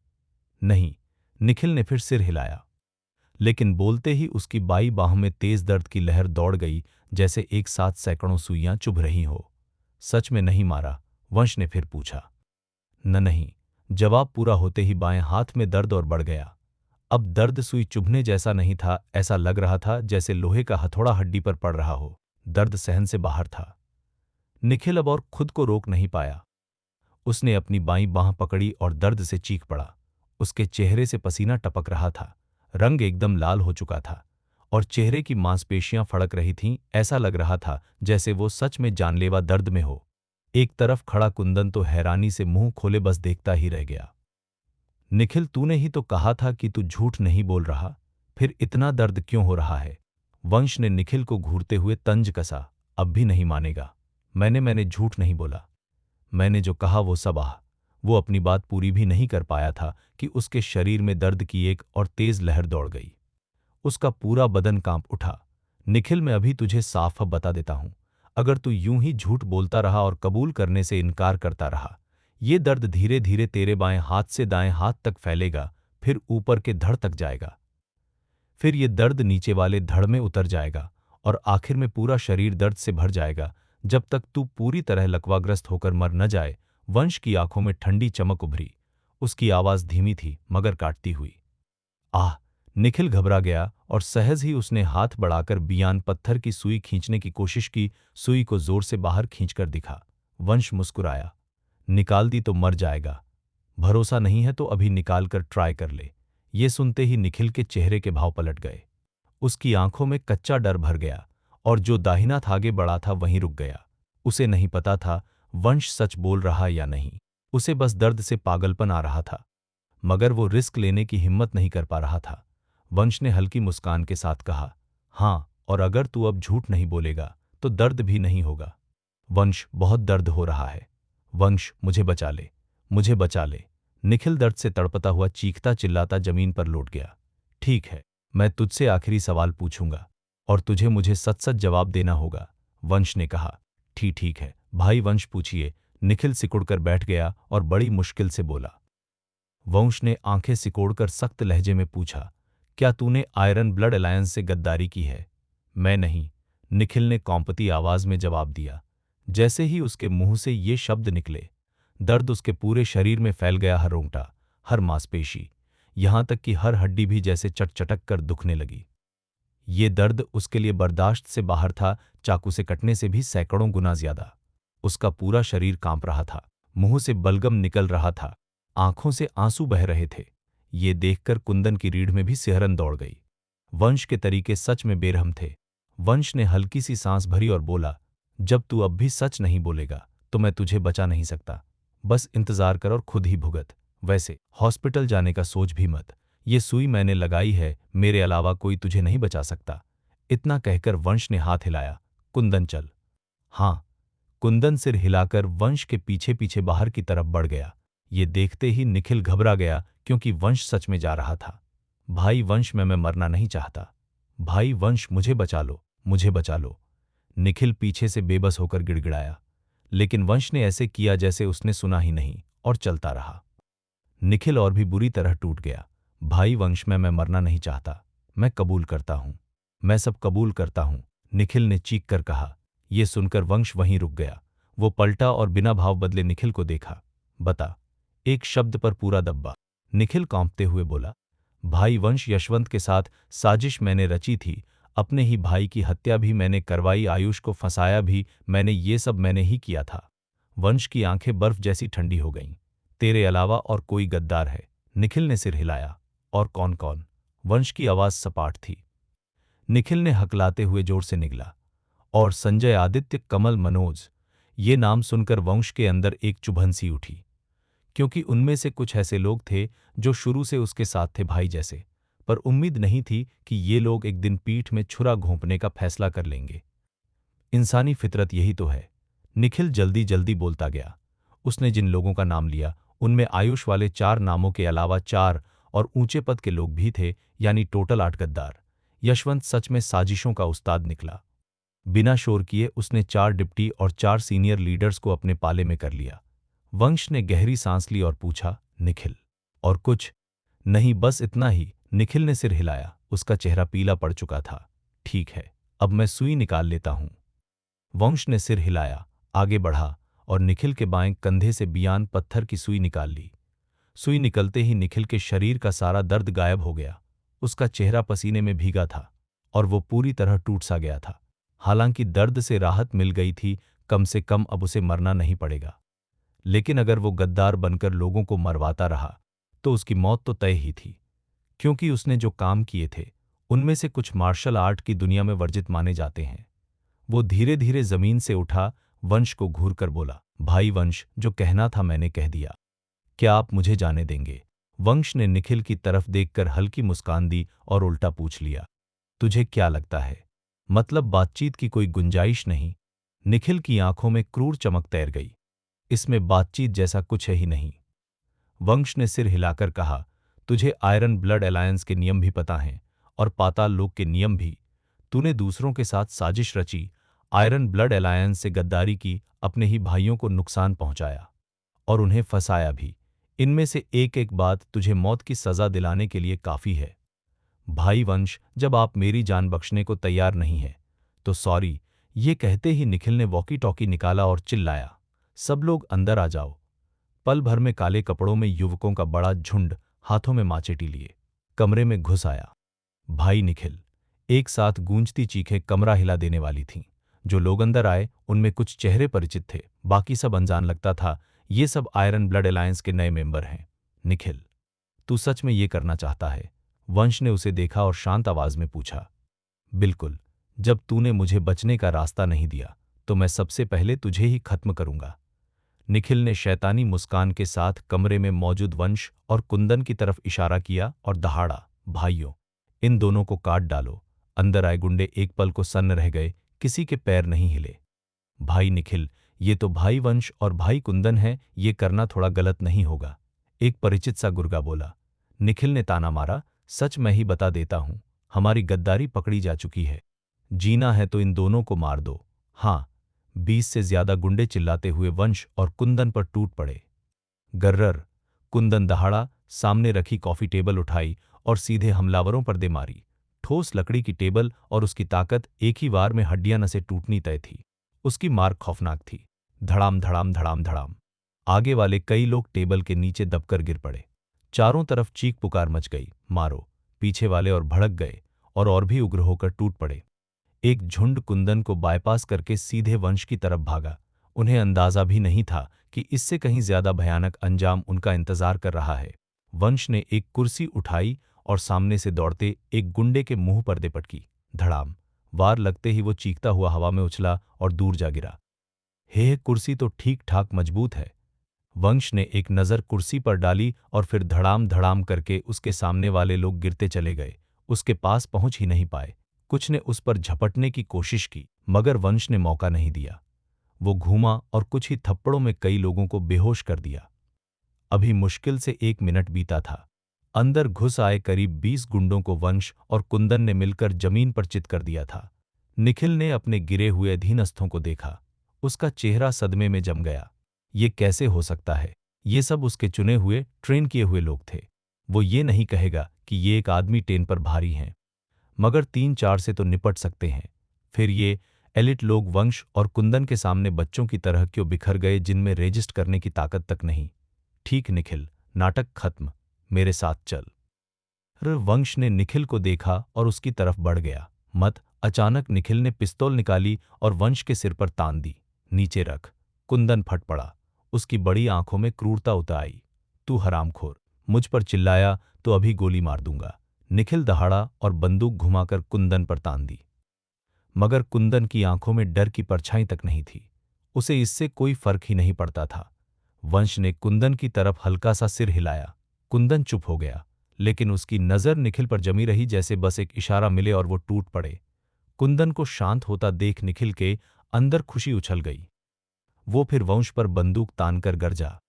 नहीं, निखिल ने फिर सिर हिलाया। लेकिन बोलते ही उसकी बाईं बाह में तेज दर्द की लहर दौड़ गई, जैसे एक साथ सैकड़ों सुइयां चुभ रही हो। सच में नहीं मारा? वंश ने फिर पूछा। नहीं। जवाब पूरा होते ही बाएं हाथ में दर्द और बढ़ गया। अब दर्द सुई चुभने जैसा नहीं था, ऐसा लग रहा था जैसे लोहे का हथौड़ा हड्डी पर पड़ रहा हो। दर्द सहन से बाहर था। निखिल अब और खुद को रोक नहीं पाया। उसने अपनी बाईं बांह पकड़ी और दर्द से चीख पड़ा। उसके चेहरे से पसीना टपक रहा था, रंग एकदम लाल हो चुका था और चेहरे की मांसपेशियां फड़क रही थीं। ऐसा लग रहा था जैसे वो सच में जानलेवा दर्द में हो। एक तरफ खड़ा कुंदन तो हैरानी से मुंह खोले बस देखता ही रह गया। निखिल, तूने ही तो कहा था कि तू झूठ नहीं बोल रहा, फिर इतना दर्द क्यों हो रहा है? वंश ने निखिल को घूरते हुए तंज कसा। अब भी नहीं मानेगा। मैंने झूठ नहीं बोला। मैंने जो कहा वो सब वो अपनी बात पूरी भी नहीं कर पाया था कि उसके शरीर में दर्द की एक और तेज लहर दौड़ गई। उसका पूरा बदन कांप उठा। निखिल, मैं अभी तुझे साफ बता देता हूं, अगर तू यूं ही झूठ बोलता रहा और कबूल करने से इनकार करता रहा, ये दर्द धीरे धीरे तेरे बाएं हाथ से दाएं हाथ तक फैलेगा, फिर ऊपर के धड़ तक जाएगा, फिर ये दर्द नीचे वाले धड़ में उतर जाएगा और आखिर में पूरा शरीर दर्द से भर जाएगा, जब तक तू पूरी तरह लकवाग्रस्त होकर मर न जाए। वंश की आंखों में ठंडी चमक उभरी। उसकी आवाज धीमी थी मगर काटती हुई। आह! निखिल घबरा गया और सहज ही उसने हाथ बढ़ाकर बियान पत्थर की सुई खींचने की कोशिश की। सुई को जोर से बाहर खींचकर दिखा। वंश मुस्कुराया। निकाल दी तो मर जाएगा। भरोसा नहीं है तो अभी निकाल कर ट्राई कर ले। ये सुनते ही निखिल के चेहरे के भाव पलट गए। उसकी आंखों में कच्चा डर भर गया और जो दाहिना था आगे बढ़ा था वहीं रुक गया। उसे नहीं पता था वंश सच बोल रहा या नहीं। उसे बस दर्द से पागलपन आ रहा था, मगर वो रिस्क लेने की हिम्मत नहीं कर पा रहा था। वंश ने हल्की मुस्कान के साथ कहा, हाँ, और अगर तू अब झूठ नहीं बोलेगा तो दर्द भी नहीं होगा। वंश, बहुत दर्द हो रहा है। वंश, मुझे बचा ले, मुझे बचा ले। निखिल दर्द से तड़पता हुआ चीखता चिल्लाता जमीन पर लौट गया। ठीक है, मैं तुझसे आखिरी सवाल पूछूंगा और तुझे मुझे सच सच जवाब देना होगा, वंश ने कहा। ठीक है भाई वंश, पूछिए। निखिल सिकुड़कर बैठ गया और बड़ी मुश्किल से बोला। वंश ने आंखें सिकोड़कर सख्त लहजे में पूछा, क्या तूने आयरन ब्लड अलायंस से गद्दारी की है? मैं नहीं, निखिल ने कौंपती आवाज में जवाब दिया। जैसे ही उसके मुंह से ये शब्द निकले, दर्द उसके पूरे शरीर में फैल गया। हर रोंगटा, हर मांसपेशी, यहां तक कि हर हड्डी भी जैसे चटचटक कर दुखने लगी। ये दर्द उसके लिए बर्दाश्त से बाहर था, चाकू से कटने से भी सैकड़ों गुना ज्यादा। उसका पूरा शरीर कांप रहा था, मुंह से बलगम निकल रहा था, आंखों से आंसू बह रहे थे। ये देखकर कुंदन की रीढ़ में भी सिहरन दौड़ गई। वंश के तरीके सच में बेरहम थे। वंश ने हल्की सी सांस भरी और बोला, जब तू अब भी सच नहीं बोलेगा तो मैं तुझे बचा नहीं सकता। बस इंतजार कर और खुद ही भुगत। वैसे हॉस्पिटल जाने का सोच भी मत। ये सुई मैंने लगाई है, मेरे अलावा कोई तुझे नहीं बचा सकता। इतना कहकर वंश ने हाथ हिलाया। कुंदन, चल। हाँ। कुंदन सिर हिलाकर वंश के पीछे पीछे बाहर की तरफ बढ़ गया। ये देखते ही निखिल घबरा गया, क्योंकि वंश सच में जा रहा था। भाई वंश, मैं मरना नहीं चाहता। भाई वंश, मुझे बचा लो, मुझे बचा लो। निखिल पीछे से बेबस होकर गिड़गिड़ाया, लेकिन वंश ने ऐसे किया जैसे उसने सुना ही नहीं और चलता रहा। निखिल और भी बुरी तरह टूट गया। भाई वंश, मैं मरना नहीं चाहता। मैं कबूल करता हूं, मैं सब कबूल करता हूं, निखिल ने चीख कर कहा। यह सुनकर वंश वहीं रुक गया। वो पलटा और बिना भाव बदले निखिल को देखा। बता, एक शब्द पर पूरा दब्बा। निखिल कांपते हुए बोला, भाई वंश, यशवंत के साथ साजिश मैंने रची थी, अपने ही भाई की हत्या भी मैंने करवाई, आयुष को फंसाया भी मैंने, ये सब मैंने ही किया था। वंश की आंखें बर्फ जैसी ठंडी हो गईं। तेरे अलावा और कोई गद्दार है? निखिल ने सिर हिलाया। और कौन कौन? वंश की आवाज सपाट थी। निखिल ने हकलाते हुए जोर से निगला। और संजय, आदित्य, कमल, मनोज। ये नाम सुनकर वंश के अंदर एक चुभन सी उठी, क्योंकि उनमें से कुछ ऐसे लोग थे जो शुरू से उसके साथ थे, भाई जैसे। पर उम्मीद नहीं थी कि ये लोग एक दिन पीठ में छुरा घोंपने का फैसला कर लेंगे। इंसानी फितरत यही तो है। निखिल जल्दी जल्दी बोलता गया। उसने जिन लोगों का नाम लिया उनमें आयुष वाले 4 नामों के अलावा 4 और ऊंचे पद के लोग भी थे, यानी टोटल 8 गद्दार। यशवंत सच में साजिशों का उस्ताद निकला। बिना शोर किए उसने 4 डिप्टी और 4 सीनियर लीडर्स को अपने पाले में कर लिया। वंश ने गहरी सांस ली और पूछा, निखिल, और कुछ? नहीं, बस इतना ही। निखिल ने सिर हिलाया। उसका चेहरा पीला पड़ चुका था। ठीक है, अब मैं सुई निकाल लेता हूं। वंश ने सिर हिलाया, आगे बढ़ा और निखिल के बाएं कंधे से बियान पत्थर की सुई निकाल ली। सुई निकलते ही निखिल के शरीर का सारा दर्द गायब हो गया। उसका चेहरा पसीने में भीगा था और वो पूरी तरह टूट सा गया था। हालांकि दर्द से राहत मिल गई थी, कम से कम अब उसे मरना नहीं पड़ेगा। लेकिन अगर वो गद्दार बनकर लोगों को मरवाता रहा तो उसकी मौत तो तय ही थी, क्योंकि उसने जो काम किए थे उनमें से कुछ मार्शल आर्ट की दुनिया में वर्जित माने जाते हैं। वो धीरे धीरे जमीन से उठा, वंश को घूर कर बोला, भाई वंश, जो कहना था मैंने कह दिया। क्या आप मुझे जाने देंगे? वंश ने निखिल की तरफ देखकर हल्की मुस्कान दी और उल्टा पूछ लिया, तुझे क्या लगता है, मतलब बातचीत की कोई गुंजाइश नहीं? निखिल की आंखों में क्रूर चमक तैर गई। इसमें बातचीत जैसा कुछ है ही नहीं। वंश ने सिर हिलाकर कहा, तुझे आयरन ब्लड अलायंस के नियम भी पता हैं और पाताल लोक के नियम भी। तूने दूसरों के साथ साजिश रची, आयरन ब्लड अलायंस से गद्दारी की, अपने ही भाइयों को नुकसान पहुंचाया और उन्हें फंसाया भी। इनमें से एक एक बात तुझे मौत की सजा दिलाने के लिए काफी है। भाई वंश, जब आप मेरी जान बख्शने को तैयार नहीं हैं तो सॉरी। ये कहते ही निखिल ने वॉकी टॉकी निकाला और चिल्लाया, सब लोग अंदर आ जाओ। पल भर में काले कपड़ों में युवकों का बड़ा झुंड हाथों में माचेटी लिए कमरे में घुस आया। भाई निखिल, एक साथ गूंजती चीखें कमरा हिला देने वाली थीं। जो लोग अंदर आए उनमें कुछ चेहरे परिचित थे, बाकी सब अनजान लगता था। ये सब आयरन ब्लड अलायंस के नए मेंबर हैं। निखिल, तू सच में ये करना चाहता है? वंश ने उसे देखा और शांत आवाज में पूछा। बिल्कुल। जब तूने मुझे बचने का रास्ता नहीं दिया तो मैं सबसे पहले तुझे ही खत्म करूंगा। निखिल ने शैतानी मुस्कान के साथ कमरे में मौजूद वंश और कुंदन की तरफ इशारा किया और दहाड़ा, भाइयों, इन दोनों को काट डालो। अंदर आए गुंडे एक पल को सन्न रह गए, किसी के पैर नहीं हिले। भाई निखिल, ये तो भाई वंश और भाई कुंदन है, ये करना थोड़ा गलत नहीं होगा, एक परिचित सा गुर्गा बोला। निखिल ने ताना मारा, सच मैं ही बता देता हूं, हमारी गद्दारी पकड़ी जा चुकी है। जीना है तो इन दोनों को मार दो। हाँ। 20 से ज्यादा गुंडे चिल्लाते हुए वंश और कुंदन पर टूट पड़े। गर्रर। कुंदन दहाड़ा, सामने रखी कॉफी टेबल उठाई और सीधे हमलावरों पर दे मारी। ठोस लकड़ी की टेबल और उसकी ताकत, एक ही वार में हड्डियां नसें टूटनी तय थी। उसकी मार खौफनाक थी। धड़ाम धड़ाम धड़ाम धड़ाम। आगे वाले कई लोग टेबल के नीचे दबकर गिर पड़े। चारों तरफ चीख पुकार मच गई, मारो। पीछे वाले और भड़क गए और भी उग्र होकर टूट पड़े। एक झुंड कुंदन को बायपास करके सीधे वंश की तरफ भागा। उन्हें अंदाजा भी नहीं था कि इससे कहीं ज्यादा भयानक अंजाम उनका इंतजार कर रहा है। वंश ने एक कुर्सी उठाई और सामने से दौड़ते एक गुंडे के मुंह पर दे पटकी। धड़ाम। वार लगते ही वो चीखता हुआ हवा में उछला और दूर जा गिरा। हे, कुर्सी तो ठीक ठाक मजबूत है। वंश ने एक नज़र कुर्सी पर डाली और फिर धड़ाम धड़ाम करके उसके सामने वाले लोग गिरते चले गए। उसके पास पहुंच ही नहीं पाए। कुछ ने उस पर झपटने की कोशिश की, मगर वंश ने मौका नहीं दिया। वो घूमा और कुछ ही थप्पड़ों में कई लोगों को बेहोश कर दिया। अभी मुश्किल से 1 मिनट बीता था। अंदर घुस आए करीब 20 गुंडों को वंश और कुंदन ने मिलकर जमीन पर चित कर दिया था। निखिल ने अपने गिरे हुए अधीनस्थों को देखा। उसका चेहरा सदमे में जम गया। ये कैसे हो सकता है? ये सब उसके चुने हुए, ट्रेन किए हुए लोग थे। वो ये नहीं कहेगा कि ये एक आदमी टेन पर भारी हैं, मगर 3-4 से तो निपट सकते हैं। फिर ये एलिट लोग वंश और कुंदन के सामने बच्चों की तरह क्यों बिखर गए, जिनमें रेजिस्ट करने की ताकत तक नहीं? ठीक निखिल, नाटक खत्म, मेरे साथ चल। वंश ने निखिल को देखा और उसकी तरफ बढ़ गया। मत। अचानक निखिल ने पिस्तौल निकाली और वंश के सिर पर तान दी। नीचे रख। कुंदन फट पड़ा। उसकी बड़ी आंखों में क्रूरता उतर आई। तू हरामखोर, मुझ पर चिल्लाया तो अभी गोली मार दूंगा। निखिल दहाड़ा और बंदूक घुमाकर कुंदन पर तान दी। मगर कुंदन की आंखों में डर की परछाई तक नहीं थी। उसे इससे कोई फर्क ही नहीं पड़ता था। वंश ने कुंदन की तरफ हल्का सा सिर हिलाया। कुंदन चुप हो गया, लेकिन उसकी नजर निखिल पर जमी रही, जैसे बस एक इशारा मिले और वो टूट पड़े। कुंदन को शांत होता देख निखिल के अंदर खुशी उछल गई। वो फिर वंश पर बंदूक तानकर गरजा,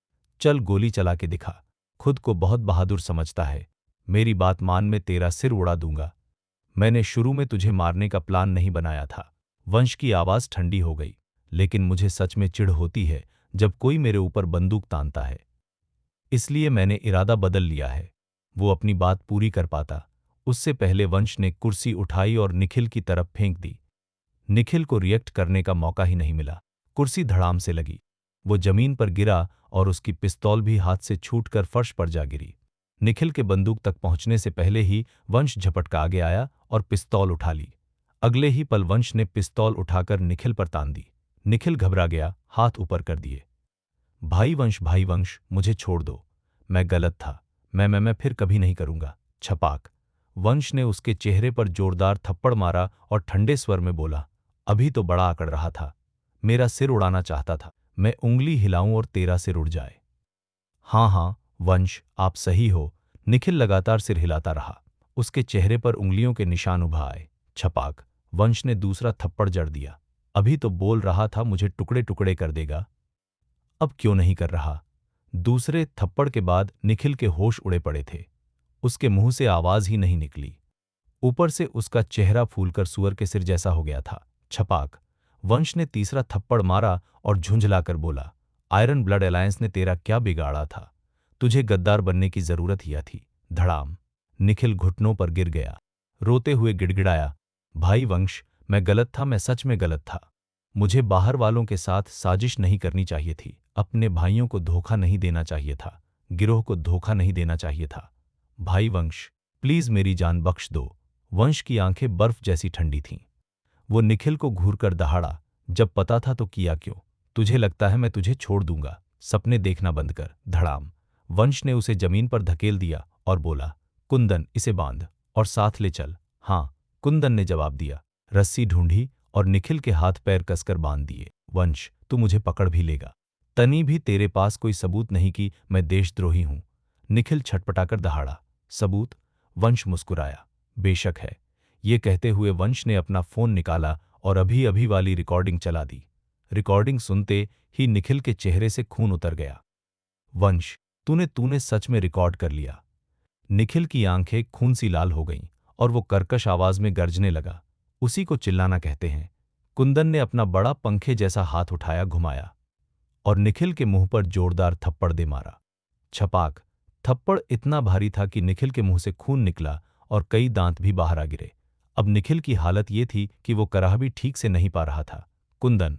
चल गोली चला के दिखा। खुद को बहुत बहादुर समझता है। मेरी बात मान, मैं तेरा सिर उड़ा दूंगा। मैंने शुरू में तुझे मारने का प्लान नहीं बनाया था। वंश की आवाज ठंडी हो गई। लेकिन मुझे सच में चिढ़ होती है जब कोई मेरे ऊपर बंदूक तानता है। इसलिए मैंने इरादा बदल लिया है। वो अपनी बात पूरी कर पाता उससे पहले वंश ने कुर्सी उठाई और निखिल की तरफ फेंक दी। निखिल को रिएक्ट करने का मौका ही नहीं मिला। कुर्सी धड़ाम से लगी। वो जमीन पर गिरा और उसकी पिस्तौल भी हाथ से छूटकर फर्श पर जा गिरी। निखिल के बंदूक तक पहुंचने से पहले ही वंश झपट का आगे आया और पिस्तौल उठा ली। अगले ही पल वंश ने पिस्तौल उठाकर निखिल पर तान दी। निखिल घबरा गया, हाथ ऊपर कर दिए। भाई वंश, मुझे छोड़ दो। मैं गलत था। मैं फिर कभी नहीं करूंगा। छपाक। वंश ने उसके चेहरे पर जोरदार थप्पड़ मारा और ठंडे स्वर में बोला, अभी तो बड़ा आकड़ रहा था। मेरा सिर उड़ाना चाहता था। मैं उंगली हिलाऊं और तेरा सिर उड़ जाए। हाँ, वंश, आप सही हो। निखिल लगातार सिर हिलाता रहा। उसके चेहरे पर उंगलियों के निशान उभा आए। छपाक। वंश ने दूसरा थप्पड़ जड़ दिया। अभी तो बोल रहा था मुझे टुकड़े टुकड़े कर देगा। अब क्यों नहीं कर रहा? दूसरे थप्पड़ के बाद निखिल के होश उड़े पड़े थे। उसके मुंह से आवाज ही नहीं निकली। ऊपर से उसका चेहरा फूलकर सूअर के सिर जैसा हो गया था। छपाक। वंश ने तीसरा थप्पड़ मारा और झुंझलाकर बोला, आयरन ब्लड अलायंस ने तेरा क्या बिगाड़ा था? तुझे गद्दार बनने की जरूरत ही थी। धड़ाम। निखिल घुटनों पर गिर गया। रोते हुए गिड़गिड़ाया, भाई वंश, मैं गलत था, मैं सच में गलत था। मुझे बाहर वालों के साथ साजिश नहीं करनी चाहिए थी। अपने भाइयों को धोखा नहीं देना चाहिए था। गिरोह को धोखा नहीं देना चाहिए था। भाई वंश, प्लीज मेरी जान बख्श दो। वंश की आंखें बर्फ जैसी ठंडी थीं। वो निखिल को घूरकर दहाड़ा, जब पता था तो किया क्यों? तुझे लगता है मैं तुझे छोड़ दूंगा? सपने देखना बंद कर। धड़ाम। वंश ने उसे जमीन पर धकेल दिया और बोला, कुंदन, इसे बांध और साथ ले चल। हाँ, कुंदन ने जवाब दिया। रस्सी ढूंढी और निखिल के हाथ पैर कसकर बांध दिए। वंश, तू मुझे पकड़ भी लेगा। तनी भी तेरे पास कोई सबूत नहीं कि मैं देशद्रोही हूं। निखिल छटपटाकर दहाड़ा। सबूत? वंश मुस्कुराया। बेशक है। ये कहते हुए वंश ने अपना फोन निकाला और अभी अभी वाली रिकॉर्डिंग चला दी। रिकॉर्डिंग सुनते ही निखिल के चेहरे से खून उतर गया। वंश, तूने तूने सच में रिकॉर्ड कर लिया। निखिल की आंखें खून सी लाल हो गईं और वो कर्कश आवाज में गरजने लगा, उसी को चिल्लाना कहते हैं। कुंदन ने अपना बड़ा पंखे जैसा हाथ उठाया, घुमाया और निखिल के मुंह पर जोरदार थप्पड़ दे मारा। छपाक। थप्पड़ इतना भारी था कि निखिल के मुंह से खून निकला और कई दांत भी बाहर आ गिरे। अब निखिल की हालत ये थी कि वो कराह भी ठीक से नहीं पा रहा था। कुंदन,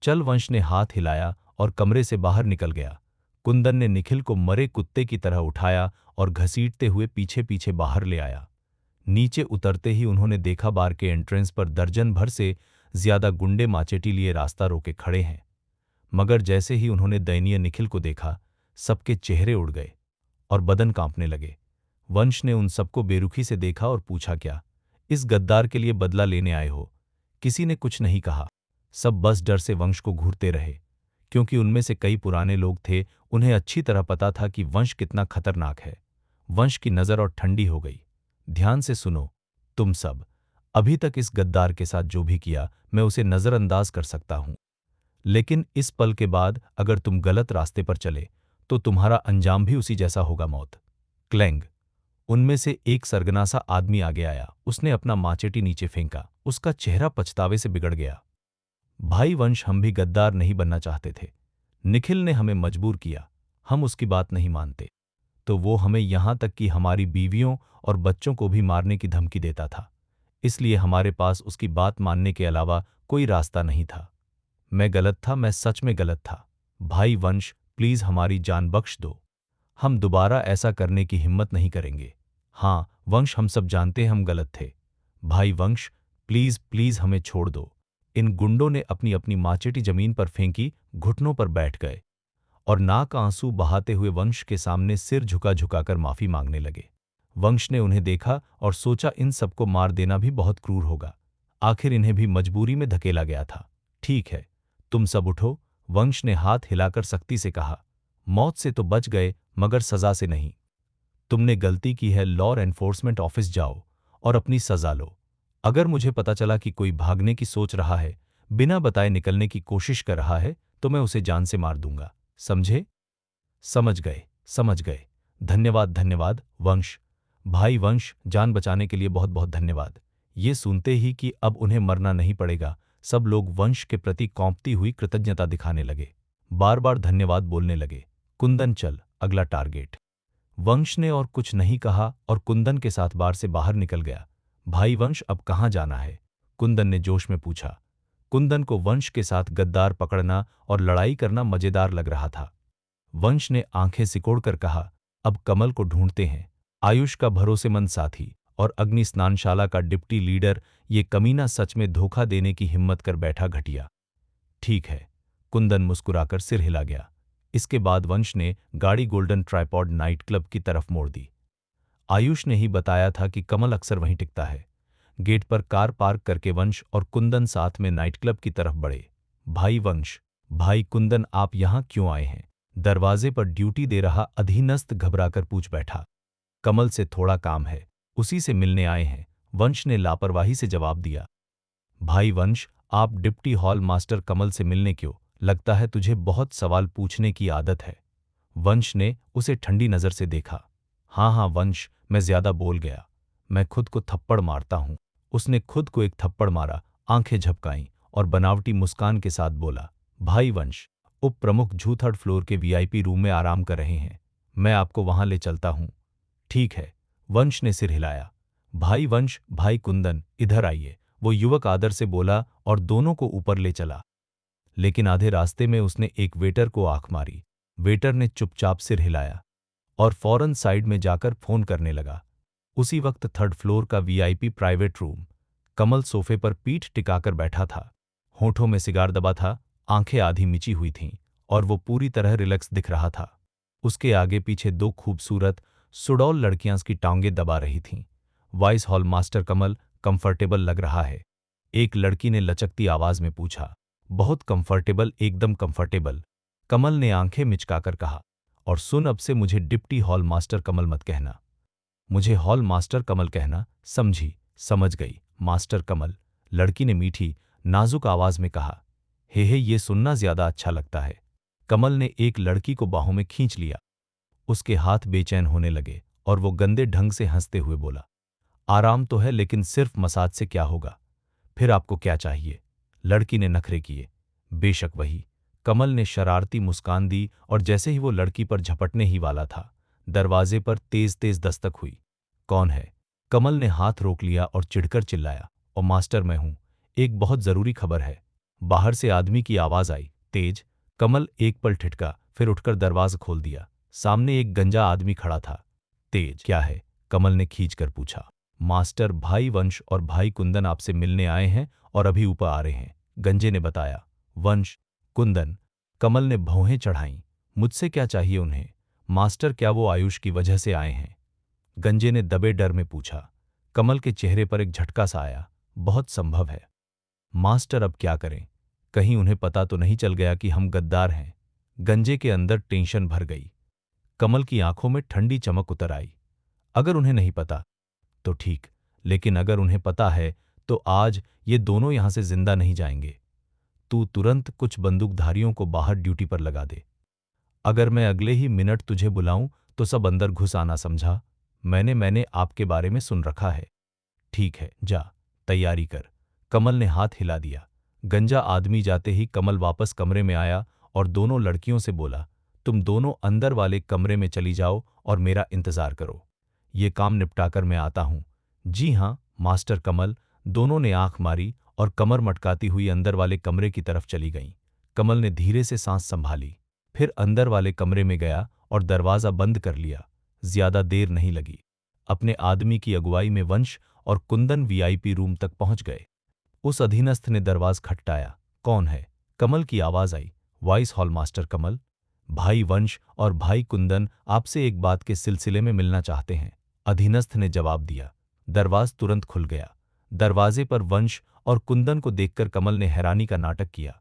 चल। वंश ने हाथ हिलाया और कमरे से बाहर निकल गया। कुंदन ने निखिल को मरे कुत्ते की तरह उठाया और घसीटते हुए पीछे पीछे बाहर ले आया। नीचे उतरते ही उन्होंने देखा बार के एंट्रेंस पर दर्जन भर से ज्यादा गुंडे माचेटी लिए रास्ता रोके खड़े हैं। मगर जैसे ही उन्होंने दयनीय निखिल को देखा, सबके चेहरे उड़ गए और बदन कांपने लगे। वंश ने उन सबको बेरुखी से देखा और पूछा, क्या इस गद्दार के लिए बदला लेने आए हो? किसी ने कुछ नहीं कहा। सब बस डर से वंश को घूरते रहे, क्योंकि उनमें से कई पुराने लोग थे। उन्हें अच्छी तरह पता था कि वंश कितना खतरनाक है। वंश की नज़र और ठंडी हो गई। ध्यान से सुनो, तुम सब। अभी तक इस गद्दार के साथ जो भी किया, मैं उसे नज़रअंदाज कर सकता हूं। लेकिन इस पल के बाद अगर तुम गलत रास्ते पर चले तो तुम्हारा अंजाम भी उसी जैसा होगा, मौत। क्लैंग। उनमें से एक सरगना सा आदमी आगे आया। उसने अपना माचेटी नीचे फेंका। उसका चेहरा पछतावे से बिगड़ गया। भाई वंश, हम भी गद्दार नहीं बनना चाहते थे। निखिल ने हमें मजबूर किया। हम उसकी बात नहीं मानते तो वो हमें यहां तक कि हमारी बीवियों और बच्चों को भी मारने की धमकी देता था। इसलिए हमारे पास उसकी बात मानने के अलावा कोई रास्ता नहीं था। मैं गलत था, मैं सच में गलत था। भाई वंश, प्लीज हमारी जान बख्श दो। हम दोबारा ऐसा करने की हिम्मत नहीं करेंगे। हाँ वंश, हम सब जानते हैं हम गलत थे। भाई वंश, प्लीज प्लीज हमें छोड़ दो। इन गुंडों ने अपनी अपनी माचेटी जमीन पर फेंकी, घुटनों पर बैठ गए और नाक आंसू बहाते हुए वंश के सामने सिर झुका झुकाकर माफी मांगने लगे। वंश ने उन्हें देखा और सोचा इन सबको मार देना भी बहुत क्रूर होगा। आखिर इन्हें भी मजबूरी में धकेला गया था। ठीक है, तुम सब उठो, वंश ने हाथ हिलाकर सख्ती से कहा। मौत से तो बच गए मगर सजा से नहीं। तुमने गलती की है, लॉ एनफोर्समेंट ऑफिस जाओ और अपनी सजा लो। अगर मुझे पता चला कि कोई भागने की सोच रहा है, बिना बताए निकलने की कोशिश कर रहा है, तो मैं उसे जान से मार दूंगा, समझे? समझ गए, समझ गए। धन्यवाद धन्यवाद वंश। भाई वंश, जान बचाने के लिए बहुत बहुत धन्यवाद। ये सुनते ही कि अब उन्हें मरना नहीं पड़ेगा, सब लोग वंश के प्रति कौंपती हुई कृतज्ञता दिखाने लगे। बार बार धन्यवाद बोलने लगे। कुंदन चल, अगला टारगेट। वंश ने और कुछ नहीं कहा और कुंदन के साथ बार से बाहर निकल गया। भाई वंश, अब कहाँ जाना है? कुंदन ने जोश में पूछा। कुंदन को वंश के साथ गद्दार पकड़ना और लड़ाई करना मजेदार लग रहा था। वंश ने आंखें सिकोड़कर कहा, अब कमल को ढूंढते हैं, आयुष का भरोसेमंद साथी और अग्नि स्नानशाला का डिप्टी लीडर। ये कमीना सच में धोखा देने की हिम्मत कर बैठा घटिया। ठीक है, कुंदन मुस्कुराकर सिर हिला गया। इसके बाद वंश ने गाड़ी गोल्डन ट्राइपॉड नाइट क्लब की तरफ मोड़ दी। आयुष ने ही बताया था कि कमल अक्सर वहीं टिकता है। गेट पर कार पार्क करके वंश और कुंदन साथ में नाइट क्लब की तरफ बढ़े। भाई वंश, भाई कुंदन, आप यहां क्यों आए हैं? दरवाजे पर ड्यूटी दे रहा अधीनस्थ घबराकर पूछ बैठा। कमल से थोड़ा काम है, उसी से मिलने आए हैं, वंश ने लापरवाही से जवाब दिया। भाई वंश, आप डिप्टी हॉल मास्टर कमल से मिलने क्यों? लगता है तुझे बहुत सवाल पूछने की आदत है। वंश ने उसे ठंडी नजर से देखा। हाँ हाँ वंश, मैं ज्यादा बोल गया, मैं खुद को थप्पड़ मारता हूं। उसने खुद को एक थप्पड़ मारा, आंखें झपकाईं और बनावटी मुस्कान के साथ बोला। भाई वंश, उप प्रमुख जू थर्ड फ्लोर के वीआईपी रूम में आराम कर रहे हैं, मैं आपको वहां ले चलता हूं। ठीक है, वंश ने सिर हिलाया। भाई वंश, भाई कुंदन, इधर आइए, वो युवक आदर से बोला और दोनों को ऊपर ले चला। लेकिन आधे रास्ते में उसने एक वेटर को आंख मारी। वेटर ने चुपचाप सिर हिलाया और फौरन साइड में जाकर फोन करने लगा। उसी वक्त थर्ड फ्लोर का वीआईपी प्राइवेट रूम। कमल सोफे पर पीठ टिकाकर बैठा था, होठों में सिगार दबा था, आंखें आधी मिची हुई थीं और वो पूरी तरह रिलैक्स दिख रहा था। उसके आगे पीछे दो खूबसूरत सुडौल लड़कियां उसकी टांगें दबा रही थीं। वाइस हॉल मास्टर कमल, कंफर्टेबल लग रहा है? एक लड़की ने लचकती आवाज में पूछा। बहुत कंफर्टेबल, एकदम कंफर्टेबल, कमल ने आंखें मिचकाकर कहा। और सुन, अब से मुझे डिप्टी हॉल मास्टर कमल मत कहना, मुझे हॉल मास्टर कमल कहना, समझी? समझ गई मास्टर कमल, लड़की ने मीठी नाजुक आवाज में कहा। हे, ये सुनना ज्यादा अच्छा लगता है। कमल ने एक लड़की को बाहों में खींच लिया। उसके हाथ बेचैन होने लगे और वो गंदे ढंग से हंसते हुए बोला। आराम तो है, लेकिन सिर्फ मसाज से क्या होगा? फिर आपको क्या चाहिए? लड़की ने नखरे किए। बेशक वही। कमल ने शरारती मुस्कान दी और जैसे ही वो लड़की पर झपटने ही वाला था, दरवाजे पर तेज तेज दस्तक हुई। कौन है? कमल ने हाथ रोक लिया और चिढ़कर चिल्लाया। और मास्टर, मैं हूं, एक बहुत जरूरी खबर है। बाहर से आदमी की आवाज आई, तेज। कमल एक पल ठिठका, फिर उठकर दरवाजा खोल दिया। सामने एक गंजा आदमी खड़ा था। तेज, क्या है? कमल ने खींचकर पूछा। मास्टर, भाई वंश और भाई कुंदन आपसे मिलने आए हैं और अभी ऊपर आ रहे हैं, गंजे ने बताया। वंश, कुंदन, कमल ने भौहें चढ़ाईं। मुझसे क्या चाहिए उन्हें? मास्टर, क्या वो आयुष की वजह से आए हैं? गंजे ने दबे डर में पूछा। कमल के चेहरे पर एक झटका सा आया। बहुत संभव है। मास्टर, अब क्या करें? कहीं उन्हें पता तो नहीं चल गया कि हम गद्दार हैं? गंजे के अंदर टेंशन भर गई। कमल की आंखों में ठंडी चमक उतर आई। अगर उन्हें नहीं पता तो ठीक, लेकिन अगर उन्हें पता है तो आज ये दोनों यहां से जिंदा नहीं जाएंगे। तू तुरंत कुछ बंदूकधारियों को बाहर ड्यूटी पर लगा दे। अगर मैं अगले ही मिनट तुझे बुलाऊं तो सब अंदर घुस आना, समझा? मैंने आपके बारे में सुन रखा है। ठीक है, जा तैयारी कर। कमल ने हाथ हिला दिया। गंजा आदमी जाते ही कमल वापस कमरे में आया और दोनों लड़कियों से बोला, तुम दोनों अंदर वाले कमरे में चली जाओ और मेरा इंतजार करो। ये काम निपटाकर मैं आता हूं। जी हां मास्टर कमल। दोनों ने आंख मारी और कमर मटकाती हुई अंदर वाले कमरे की तरफ चली गईं। कमल ने धीरे से सांस संभाली, फिर अंदर वाले कमरे में गया और दरवाजा बंद कर लिया। ज्यादा देर नहीं लगी। अपने आदमी की अगुवाई में वंश और कुंदन वीआईपी रूम तक पहुंच गए। उस अधीनस्थ ने दरवाज खटखटाया। कौन है? कमल की आवाज आई। वाइस हॉल मास्टर कमल। भाई वंश और भाई कुंदन आपसे एक बात के सिलसिले में मिलना चाहते हैं, अधीनस्थ ने जवाब दिया। दरवाज़ा तुरंत खुल गया। दरवाजे पर वंश और कुंदन को देखकर कमल ने हैरानी का नाटक किया।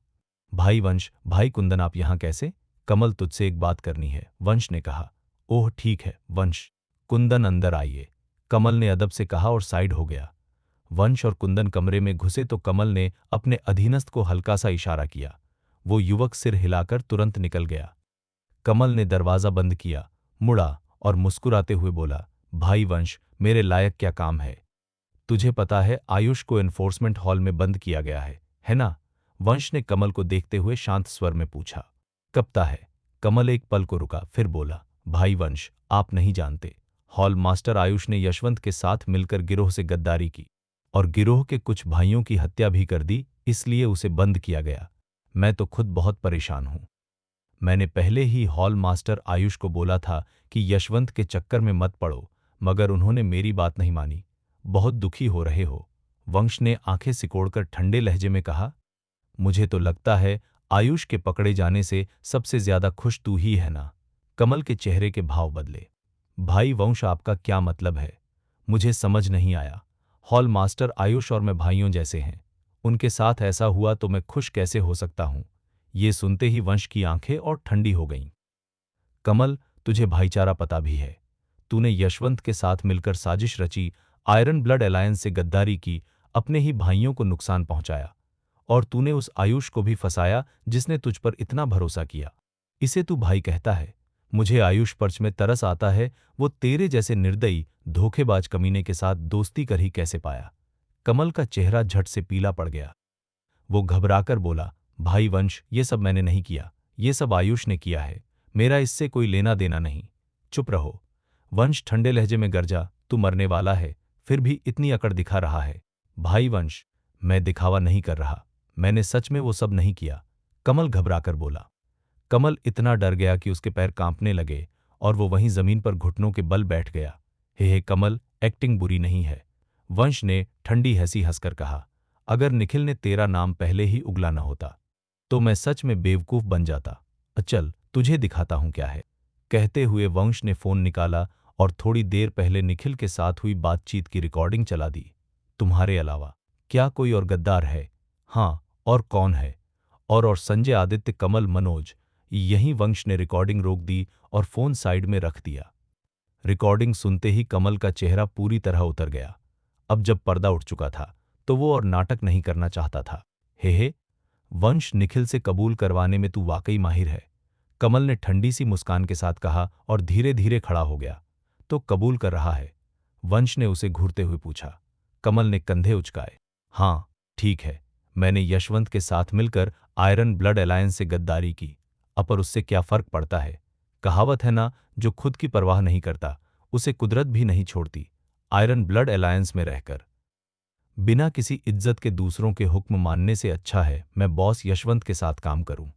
भाई वंश, भाई कुंदन, आप यहाँ कैसे? कमल, तुझसे एक बात करनी है, वंश ने कहा। ओह ठीक है वंश। कुंदन, अंदर आइए, कमल ने अदब से कहा और साइड हो गया। वंश और कुंदन कमरे में घुसे तो कमल ने अपने अधीनस्थ को हल्का सा इशारा किया। वो युवक सिर हिलाकर तुरंत निकल गया। कमल ने दरवाज़ा बंद किया, मुड़ा और मुस्कुराते हुए बोला, भाई वंश, मेरे लायक क्या काम है? तुझे पता है आयुष को एनफोर्समेंट हॉल में बंद किया गया है ना? वंश ने कमल को देखते हुए शांत स्वर में पूछा। कब तक है? कमल एक पल को रुका, फिर बोला, भाई वंश, आप नहीं जानते, हॉल मास्टर आयुष ने यशवंत के साथ मिलकर गिरोह से गद्दारी की और गिरोह के कुछ भाइयों की हत्या भी कर दी, इसलिए उसे बंद किया गया। मैं तो खुद बहुत परेशान हूं। मैंने पहले ही हॉल मास्टर आयुष को बोला था कि यशवंत के चक्कर में मत पड़ो, मगर उन्होंने मेरी बात नहीं मानी। बहुत दुखी हो रहे हो? वंश ने आंखें सिकोड़कर ठंडे लहजे में कहा। मुझे तो लगता है आयुष के पकड़े जाने से सबसे ज्यादा खुश तू ही है ना? कमल के चेहरे के भाव बदले। भाई वंश, आपका क्या मतलब है? मुझे समझ नहीं आया। हॉल मास्टर आयुष और मैं भाइयों जैसे हैं, उनके साथ ऐसा हुआ तो मैं खुश कैसे हो सकता हूं? ये सुनते ही वंश की आंखें और ठंडी हो गईं। कमल, तुझे भाईचारा पता भी है। तूने यशवंत के साथ मिलकर साजिश रची, आयरन ब्लड अलायंस से गद्दारी की, अपने ही भाइयों को नुकसान पहुंचाया और तूने उस आयुष को भी फंसाया जिसने तुझ पर इतना भरोसा किया। इसे तू भाई कहता है? मुझे आयुष पर्च में तरस आता है, वो तेरे जैसे निर्दयी धोखेबाज कमीने के साथ दोस्ती कर ही कैसे पाया? कमल का चेहरा झट से पीला पड़ गया। वो घबराकर बोला, भाई वंश, ये सब मैंने नहीं किया, ये सब आयुष ने किया है, मेरा इससे कोई लेना देना नहीं। चुप रहो। वंश ठंडे लहजे में गरजा, तू मरने वाला है, फिर भी इतनी अकड़ दिखा रहा है। भाई वंश, मैं दिखावा नहीं कर रहा, मैंने सच में वो सब नहीं किया, कमल घबराकर बोला। कमल इतना डर गया कि उसके पैर कांपने लगे और वो वहीं जमीन पर घुटनों के बल बैठ गया। हे कमल, एक्टिंग बुरी नहीं है, वंश ने ठंडी हंसी हंसकर कहा। अगर निखिल ने तेरा नाम पहले ही उगला न होता तो मैं सच में बेवकूफ बन जाता। चल, तुझे दिखाता हूं क्या है। कहते हुए वंश ने फोन निकाला और थोड़ी देर पहले निखिल के साथ हुई बातचीत की रिकॉर्डिंग चला दी। तुम्हारे अलावा क्या कोई और गद्दार है? हाँ, और कौन है? और संजय, आदित्य, कमल, मनोज। यहीं वंश ने रिकॉर्डिंग रोक दी और फोन साइड में रख दिया। रिकॉर्डिंग सुनते ही कमल का चेहरा पूरी तरह उतर गया। अब जब पर्दा उठ चुका था तो वो और नाटक नहीं करना चाहता था। हे वंश, निखिल से कबूल करवाने में तू वाकई माहिर है, कमल ने ठंडी सी मुस्कान के साथ कहा और धीरे धीरे खड़ा हो गया। तो कबूल कर रहा है? वंश ने उसे घूरते हुए पूछा। कमल ने कंधे उचकाए। हाँ, ठीक है, मैंने यशवंत के साथ मिलकर आयरन ब्लड अलायंस से गद्दारी की, पर उससे क्या फर्क पड़ता है? कहावत है ना, जो खुद की परवाह नहीं करता उसे कुदरत भी नहीं छोड़ती। आयरन ब्लड अलायंस में रहकर बिना किसी इज्जत के दूसरों के हुक्म मानने से अच्छा है मैं बॉस यशवंत के साथ काम करूं।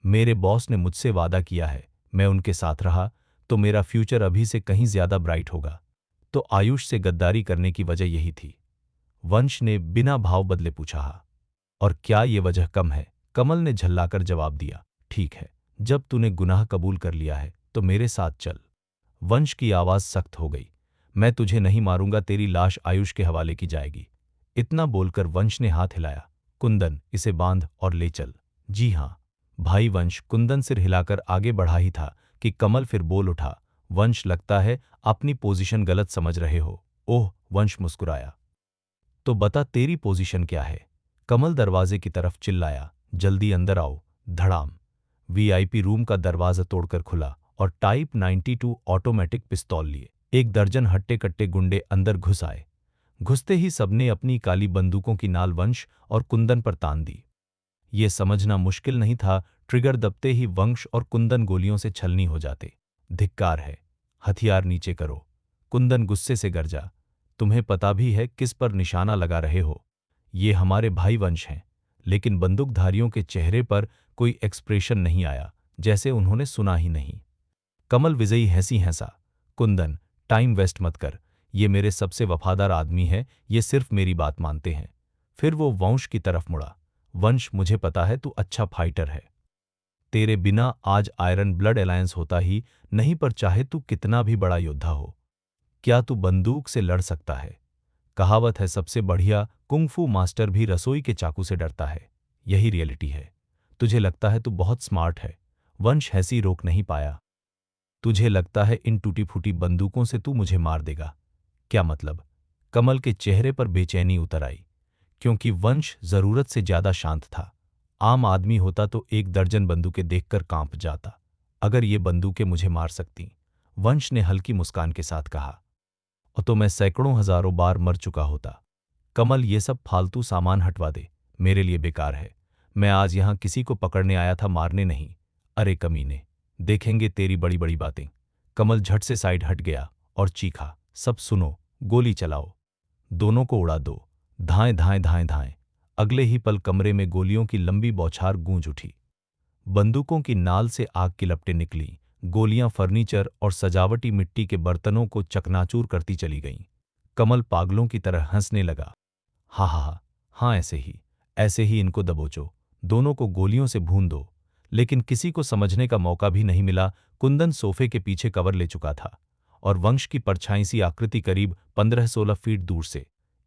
मेरे बॉस ने मुझसे वादा किया है, मैं उनके साथ रहा तो मेरा फ्यूचर अभी से कहीं ज्यादा ब्राइट होगा। तो आयुष से गद्दारी करने की वजह यही थी? वंश ने बिना भाव बदले पूछा। और क्या ये वजह कम है? कमल ने झल्लाकर जवाब दिया। ठीक है, जब तूने गुनाह कबूल कर लिया है तो मेरे साथ चल। वंश की आवाज सख्त हो गई। मैं तुझे नहीं मारूंगा, तेरी लाश आयुष के हवाले की जाएगी। इतना बोलकर वंश ने हाथ हिलाया। कुंदन, इसे बांध और ले चल। जी हाँ भाई वंश। कुंदन सिर हिलाकर आगे बढ़ा ही था कि कमल फिर बोल उठा। वंश, लगता है अपनी पोजीशन गलत समझ रहे हो। ओह, वंश मुस्कुराया। तो बता तेरी पोजीशन क्या है? कमल दरवाजे की तरफ चिल्लाया। जल्दी अंदर आओ। धड़ाम। वीआईपी रूम का दरवाजा तोड़कर खुला और टाइप 92 ऑटोमेटिक पिस्तौल लिए 1 दर्जन हट्टे कट्टे गुंडे अंदर घुस आए। घुसते ही सबने अपनी काली बंदूकों की नाल वंश और कुंदन पर तान दी। ये समझना मुश्किल नहीं था, ट्रिगर दबते ही वंश और कुंदन गोलियों से छलनी हो जाते। धिक्कार है, हथियार नीचे करो। कुंदन गुस्से से गरजा। तुम्हें पता भी है किस पर निशाना लगा रहे हो? ये हमारे भाई वंश हैं। लेकिन बंदूकधारियों के चेहरे पर कोई एक्सप्रेशन नहीं आया, जैसे उन्होंने सुना ही नहीं। कमल विजयी हंसी हंसा। कुंदन, टाइम वेस्ट मत कर, ये मेरे सबसे वफादार आदमी है, ये सिर्फ मेरी बात मानते हैं। फिर वो वंश की तरफ मुड़ा। वंश, मुझे पता है तू अच्छा फाइटर है, तेरे बिना आज आयरन ब्लड अलायंस होता ही नहीं, पर चाहे तू कितना भी बड़ा योद्धा हो, क्या तू बंदूक से लड़ सकता है? कहावत है, सबसे बढ़िया कुंग-फू मास्टर भी रसोई के चाकू से डरता है। यही रियलिटी है। तुझे लगता है तू बहुत स्मार्ट है। वंश हंसी रोक नहीं पाया। तुझे लगता है इन टूटी-फूटी बंदूकों से तू मुझे मार देगा? क्या मतलब? कमल के चेहरे पर बेचैनी उतर आई, क्योंकि वंश जरूरत से ज्यादा शांत था। आम आदमी होता तो एक दर्जन बंदूकें देखकर कांप जाता। अगर ये बंदूकें मुझे मार सकती, वंश ने हल्की मुस्कान के साथ कहा, और तो मैं सैकड़ों हजारों बार मर चुका होता। कमल, ये सब फालतू सामान हटवा दे, मेरे लिए बेकार है। मैं आज यहां किसी को पकड़ने आया था, मारने नहीं। अरे कमीने, देखेंगे तेरी बड़ी बड़ी बातें। कमल झट से साइड हट गया और चीखा, सब सुनो, गोली चलाओ, दोनों को उड़ा दो। धाएं धाएं धाएं धाएं। अगले ही पल कमरे में गोलियों की लंबी बौछार गूंज उठी। बंदूकों की नाल से आग की लपटें निकली। गोलियां फर्नीचर और सजावटी मिट्टी के बर्तनों को चकनाचूर करती चली गईं। कमल पागलों की तरह हंसने लगा। हा हा हा, हाँ ऐसे ही इनको दबोचो, दोनों को गोलियों से भून दो। लेकिन किसी को समझने का मौका भी नहीं मिला। कुंदन सोफे के पीछे कवर ले चुका था और वंश की परछाई सी आकृति करीब 15-16 फीट दूर से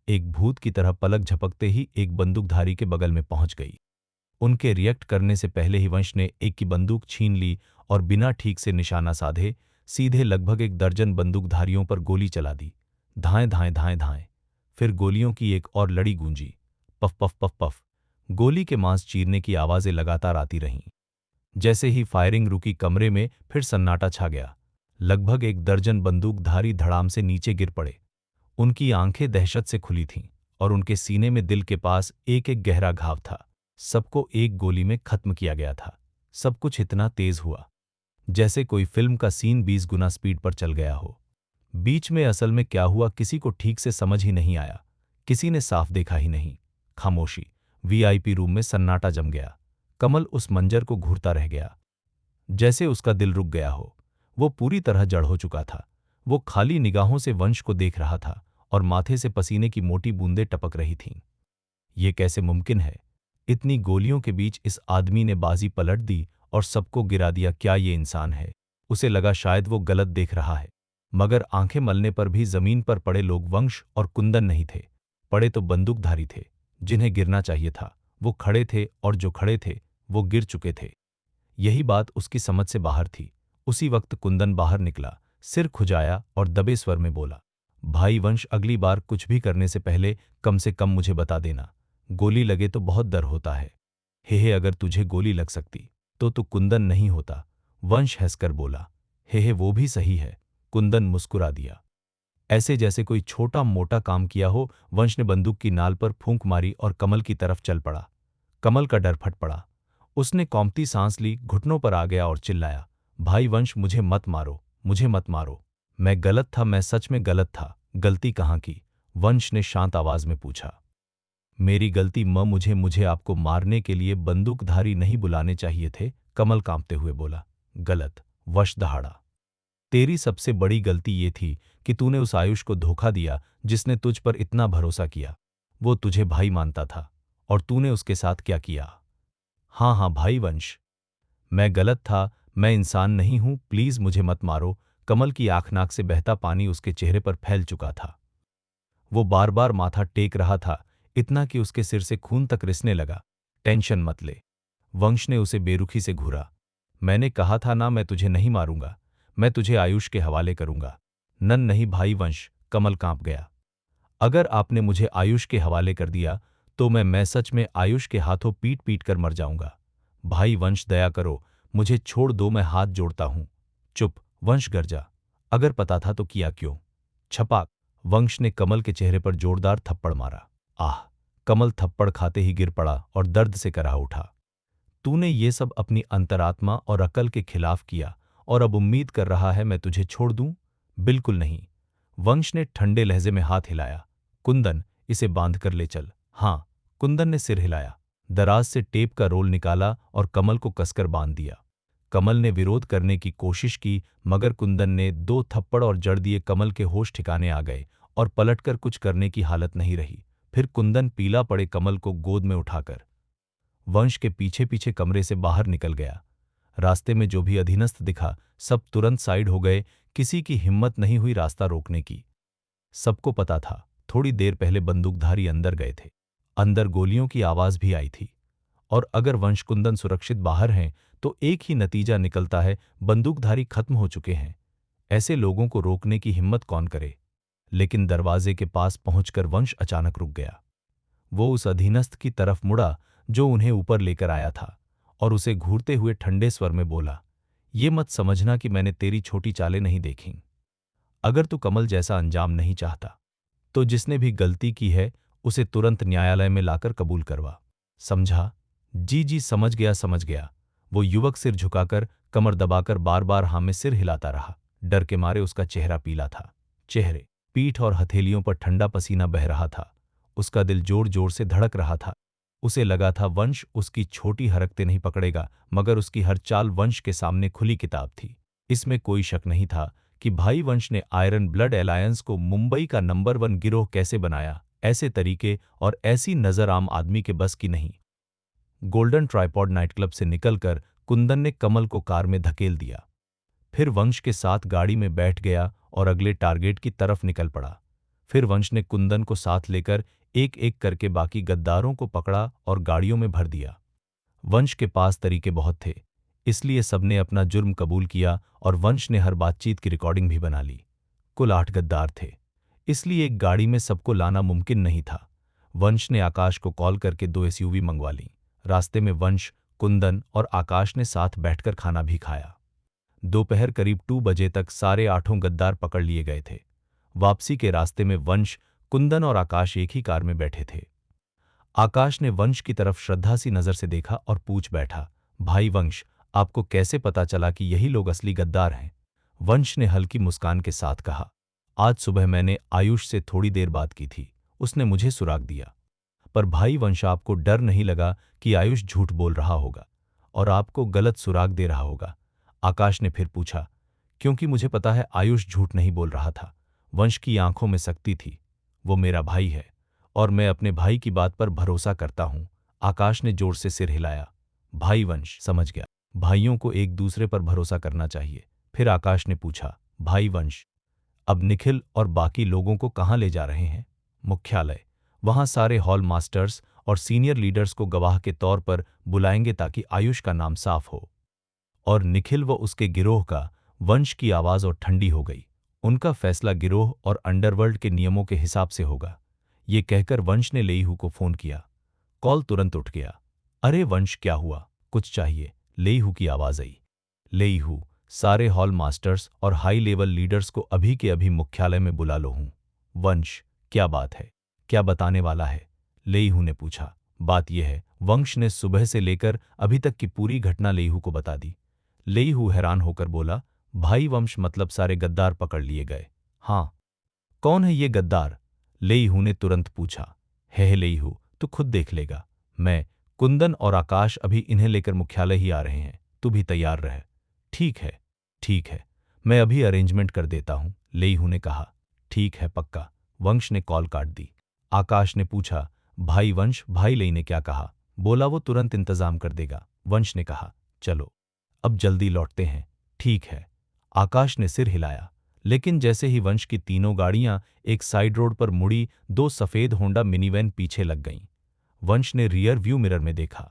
एक भूत की तरह पलक झपकते ही एक बंदूकधारी के बगल में पहुंच गई। उनके रिएक्ट करने से पहले ही वंश ने एक की बंदूक छीन ली और बिना ठीक से निशाना साधे सीधे लगभग एक दर्जन बंदूकधारियों पर गोली चला दी। धाएं धाएं धाएं धाएं। फिर गोलियों की एक और लड़ी गूंजी। पफ पफ पफ पफ। गोली के मांस चीरने की आवाजें लगातार आती रहीं। जैसे ही फायरिंग रुकी, कमरे में फिर सन्नाटा छा गया। लगभग एक दर्जन बंदूकधारी धड़ाम से नीचे गिर पड़े। उनकी आंखें दहशत से खुली थीं और उनके सीने में दिल के पास एक एक गहरा घाव था। सबको एक गोली में खत्म किया गया था। सब कुछ इतना तेज हुआ जैसे कोई फिल्म का सीन 20 गुना स्पीड पर चल गया हो। बीच में असल में क्या हुआ किसी को ठीक से समझ ही नहीं आया। किसी ने साफ देखा ही नहीं। खामोशी। वीआईपी रूम में सन्नाटा जम गया। कमल उस मंजर को घूरता रह गया, जैसे उसका दिल रुक गया हो। वो पूरी तरह जड़ हो चुका था। वो खाली निगाहों से वंश को देख रहा था और माथे से पसीने की मोटी बूंदें टपक रही थीं। ये कैसे मुमकिन है? इतनी गोलियों के बीच इस आदमी ने बाजी पलट दी और सबको गिरा दिया। क्या ये इंसान है? उसे लगा शायद वो गलत देख रहा है, मगर आंखें मलने पर भी जमीन पर पड़े लोग वंश और कुंदन नहीं थे। पड़े तो बंदूकधारी थे। जिन्हें गिरना चाहिए था वो खड़े थे, और जो खड़े थे वो गिर चुके थे। यही बात उसकी समझ से बाहर थी। उसी वक्त कुंदन बाहर निकला, सिर खुजाया और दबे स्वर में बोला, भाई वंश, अगली बार कुछ भी करने से पहले कम से कम मुझे बता देना। गोली लगे तो बहुत डर होता है। हे अगर तुझे गोली लग सकती तो तू कुंदन नहीं होता। वंश हंसकर बोला, हे वो भी सही है। कुंदन मुस्कुरा दिया, ऐसे जैसे कोई छोटा मोटा काम किया हो। वंश ने बंदूक की नाल पर फूंक मारी और कमल की तरफ चल पड़ा। कमल का डर फट पड़ा। उसने कौंपती सांस ली, घुटनों पर आ गया और चिल्लाया, भाई वंश, मुझे मत मारो, मुझे मत मारो। मैं गलत था, मैं सच में गलत था। गलती कहाँ की? वंश ने शांत आवाज में पूछा। मेरी गलती मुझे आपको मारने के लिए बंदूकधारी नहीं बुलाने चाहिए थे। कमल कांपते हुए बोला। गलत? वश दहाड़ा। तेरी सबसे बड़ी गलती ये थी कि तूने उस आयुष को धोखा दिया जिसने तुझ पर इतना भरोसा किया। वो तुझे भाई मानता था और तूने उसके साथ क्या किया? हाँ हाँ भाई वंश, मैं गलत था, मैं इंसान नहीं हूं, प्लीज मुझे मत मारो। कमल की आंख नाक से बहता पानी उसके चेहरे पर फैल चुका था। वो बार बार माथा टेक रहा था, इतना कि उसके सिर से खून तक रिसने लगा। टेंशन मत ले। वंश ने उसे बेरुखी से घूरा। मैंने कहा था ना, मैं तुझे नहीं मारूंगा, मैं तुझे आयुष के हवाले करूंगा। नन नहीं भाई वंश, कमल कांप गया। अगर आपने मुझे आयुष के हवाले कर दिया तो मैं सच में आयुष के हाथों पीट पीट कर मर जाऊंगा। भाई वंश, दया करो, मुझे छोड़ दो, मैं हाथ जोड़ता हूं। चुप, वंश गरजा। अगर पता था तो किया क्यों? छपाक। वंश ने कमल के चेहरे पर जोरदार थप्पड़ मारा। आह! कमल थप्पड़ खाते ही गिर पड़ा और दर्द से कराह उठा। तूने ये सब अपनी अंतरात्मा और अकल के खिलाफ किया और अब उम्मीद कर रहा है मैं तुझे छोड़ दूं? बिल्कुल नहीं। वंश ने ठंडे लहजे में हाथ हिलाया। कुंदन, इसे बांध कर ले चल। हाँ। कुंदन ने सिर हिलाया, दराज से टेप का रोल निकाला और कमल को कसकर बांध दिया। कमल ने विरोध करने की कोशिश की, मगर कुंदन ने 2 थप्पड़ और जड़ दिए। कमल के होश ठिकाने आ गए और पलटकर कुछ करने की हालत नहीं रही। फिर कुंदन पीला पड़े कमल को गोद में उठाकर वंश के पीछे पीछे कमरे से बाहर निकल गया। रास्ते में जो भी अधीनस्थ दिखा सब तुरंत साइड हो गए, किसी की हिम्मत नहीं हुई रास्ता रोकने की। सबको पता था थोड़ी देर पहले बंदूकधारी अंदर गए थे, अंदर गोलियों की आवाज भी आई थी। और अगर वंशकुंदन सुरक्षित बाहर हैं तो एक ही नतीजा निकलता है, बंदूकधारी खत्म हो चुके हैं। ऐसे लोगों को रोकने की हिम्मत कौन करे। लेकिन दरवाजे के पास पहुंचकर वंश अचानक रुक गया। वो उस अधीनस्थ की तरफ मुड़ा जो उन्हें ऊपर लेकर आया था, और उसे घूरते हुए ठंडे स्वर में बोला, ये मत समझना कि मैंने तेरी छोटी चालें नहीं देखीं। अगर तू कमल जैसा अंजाम नहीं चाहता तो जिसने भी गलती की है उसे तुरंत न्यायालय में लाकर कबूल करवा। समझा? जी जी, समझ गया समझ गया। वो युवक सिर झुकाकर कमर दबाकर बार बार हाँ में सिर हिलाता रहा। डर के मारे उसका चेहरा पीला था, चेहरे, पीठ और हथेलियों पर ठंडा पसीना बह रहा था। उसका दिल जोर जोर से धड़क रहा था। उसे लगा था वंश उसकी छोटी हरकतें नहीं पकड़ेगा, मगर उसकी हर चाल वंश के सामने खुली किताब थी। इसमें कोई शक नहीं था कि भाई वंश ने आयरन ब्लड एलायंस को मुंबई का नंबर 1 गिरोह कैसे बनाया। ऐसे तरीके और ऐसी नज़र आम आदमी के बस की नहीं। गोल्डन ट्राइपॉड नाइटक्लब से निकलकर कुंदन ने कमल को कार में धकेल दिया, फिर वंश के साथ गाड़ी में बैठ गया और अगले टारगेट की तरफ निकल पड़ा। फिर वंश ने कुंदन को साथ लेकर एक एक करके बाकी गद्दारों को पकड़ा और गाड़ियों में भर दिया। वंश के पास तरीके बहुत थे, इसलिए सबने अपना जुर्म कबूल किया और वंश ने हर बातचीत की रिकॉर्डिंग भी बना ली। कुल 8 गद्दार थे, इसलिए एक गाड़ी में सबको लाना मुमकिन नहीं था। वंश ने आकाश को कॉल करके 2 एसयूवी मंगवा ली। रास्ते में वंश, कुंदन और आकाश ने साथ बैठकर खाना भी खाया। दोपहर करीब 2 बजे तक सारे 8 गद्दार पकड़ लिए गए थे। वापसी के रास्ते में वंश, कुंदन और आकाश एक ही कार में बैठे थे। आकाश ने वंश की तरफ श्रद्धा सी नजर से देखा और पूछ बैठा, भाई वंश, आपको कैसे पता चला कि यही लोग असली गद्दार हैं? वंश ने हल्की मुस्कान के साथ कहा, आज सुबह मैंने आयुष से थोड़ी देर बात की थी, उसने मुझे सुराग दिया। पर भाई वंश, आपको डर नहीं लगा कि आयुष झूठ बोल रहा होगा और आपको गलत सुराग दे रहा होगा? आकाश ने फिर पूछा, क्योंकि मुझे पता है आयुष झूठ नहीं बोल रहा था। वंश की आंखों में सख्ती थी। वो मेरा भाई है और मैं अपने भाई की बात पर भरोसा करता हूं। आकाश ने जोर से सिर हिलाया। भाई वंश, समझ गया, भाइयों को एक दूसरे पर भरोसा करना चाहिए। फिर आकाश ने पूछा, भाई वंश, अब निखिल और बाकी लोगों को कहाँ ले जा रहे हैं? मुख्यालय। वहां सारे हॉल मास्टर्स और सीनियर लीडर्स को गवाह के तौर पर बुलाएंगे ताकि आयुष का नाम साफ हो। और निखिल व उसके गिरोह का। वंश की आवाज और ठंडी हो गई। उनका फैसला गिरोह और अंडरवर्ल्ड के नियमों के हिसाब से होगा। ये कहकर वंश ने लेईहू को फोन किया। कॉल तुरंत उठ गया। अरे वंश, क्या हुआ? कुछ चाहिए? लेईहू की आवाज आई। लेईहू, सारे हॉल मास्टर्स और हाई लेवल लीडर्स को अभी के अभी मुख्यालय में बुला लो हूं। वंश, क्या बात है? क्या बताने वाला है? लेईहू ने पूछा। बात यह है, वंश ने सुबह से लेकर अभी तक की पूरी घटना लेईहू को बता दी। लेईहू हैरान होकर बोला, भाई वंश, मतलब सारे गद्दार पकड़ लिए गए? हाँ। कौन है ये गद्दार? लेईहू ने तुरंत पूछा। हे लेईहू, तू खुद देख लेगा। मैं, कुंदन और आकाश अभी इन्हें लेकर मुख्यालय ही आ रहे हैं। तू भी तैयार रह। ठीक है, ठीक है, मैं अभी अरेंजमेंट कर देता हूं, लेईहू ने कहा। ठीक है, पक्का। वंश ने कॉल काट दी। आकाश ने पूछा, भाई वंश, भाई लेई ने क्या कहा? बोला वो तुरंत इंतजाम कर देगा। वंश ने कहा, चलो अब जल्दी लौटते हैं। ठीक है। आकाश ने सिर हिलाया। लेकिन जैसे ही वंश की तीनों गाड़ियां एक साइड रोड पर मुड़ी, 2 सफेद होंडा मिनीवैन पीछे लग गईं। वंश ने रियर व्यू मिरर में देखा।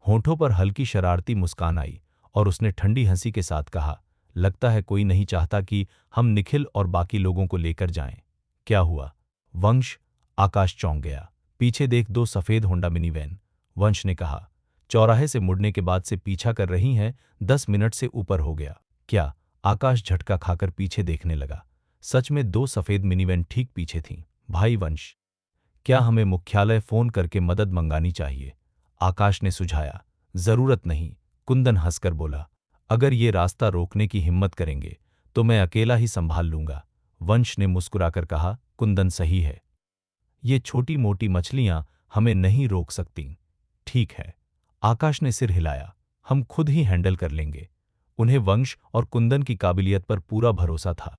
होठों पर हल्की शरारती मुस्कान आई और उसने ठंडी हंसी के साथ कहा, लगता है कोई नहीं चाहता कि हम निखिल और बाकी लोगों को लेकर जाएं। क्या हुआ? वंश, आकाश चौंक गया। पीछे देख, 2 सफेद होंडा मिनीवैन। वंश ने कहा, चौराहे से मुड़ने के बाद से पीछा कर रही हैं, 10 मिनट से ऊपर हो गया। क्या? आकाश झटका खाकर पीछे देखने लगा। सच में 2 सफेद मिनीवैन ठीक पीछे थीं। भाई वंश, क्या हमें मुख्यालय फोन करके मदद मंगानी चाहिए? आकाश ने सुझाया। जरूरत नहीं, कुंदन हंसकर बोला। अगर ये रास्ता रोकने की हिम्मत करेंगे तो मैं अकेला ही संभाल लूंगा। वंश ने मुस्कुराकर कहा, कुंदन सही है, ये छोटी मोटी मछलियां हमें नहीं रोक सकती। ठीक है। आकाश ने सिर हिलाया। हम खुद ही हैंडल कर लेंगे। उन्हें वंश और कुंदन की काबिलियत पर पूरा भरोसा था।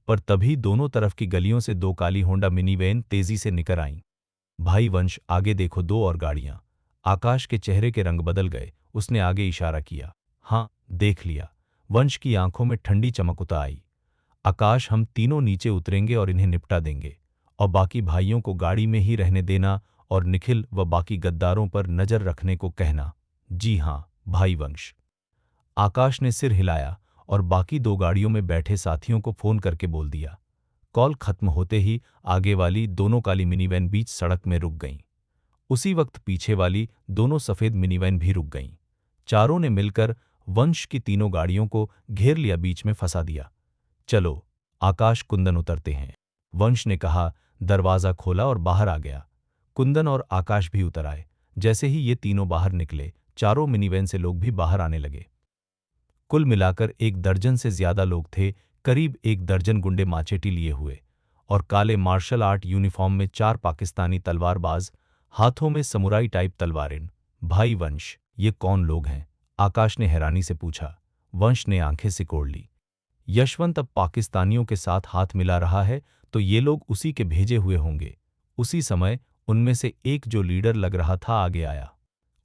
पर तभी दोनों तरफ की गलियों से 2 काली होंडा मिनीवैन तेजी से निकल आईं। भाई वंश, आगे देखो, 2 और गाड़ियां। आकाश के चेहरे के रंग बदल गए। उसने आगे इशारा किया। हाँ, देख लिया। वंश की आंखों में ठंडी चमक उतर आई। आकाश, हम तीनों नीचे उतरेंगे और इन्हें निपटा देंगे, और बाकी भाइयों को गाड़ी में ही रहने देना और निखिल व बाकी गद्दारों पर नजर रखने को कहना। जी हाँ, भाई वंश। आकाश ने सिर हिलाया और बाकी दो गाड़ियों में बैठे साथियों को फोन करके बोल दिया। कॉल खत्म होते ही आगे वाली दोनों काली मिनीवैन बीच सड़क में रुक गईं। उसी वक्त पीछे वाली दोनों सफेद मिनीवैन भी रुक गईं। चारों ने मिलकर वंश की तीनों गाड़ियों को घेर लिया, बीच में फंसा दिया। चलो आकाश, कुंदन उतरते हैं, वंश ने कहा। दरवाजा खोला और बाहर आ गया। कुंदन और आकाश भी उतर आए। जैसे ही ये तीनों बाहर निकले, चारों मिनीवैन से लोग भी बाहर आने लगे। कुल मिलाकर 1 दर्जन से ज्यादा लोग थे। करीब 1 दर्जन गुंडे माचेटी लिए हुए और काले मार्शल आर्ट यूनिफॉर्म में 4 पाकिस्तानी तलवारबाज, हाथों में समुराई टाइप तलवारें। भाई वंश, ये कौन लोग हैं? आकाश ने हैरानी से पूछा। वंश ने आंखें सिकोड़ ली। यशवंत अब पाकिस्तानियों के साथ हाथ मिला रहा है तो ये लोग उसी के भेजे हुए होंगे। उसी समय उनमें से एक जो लीडर लग रहा था आगे आया।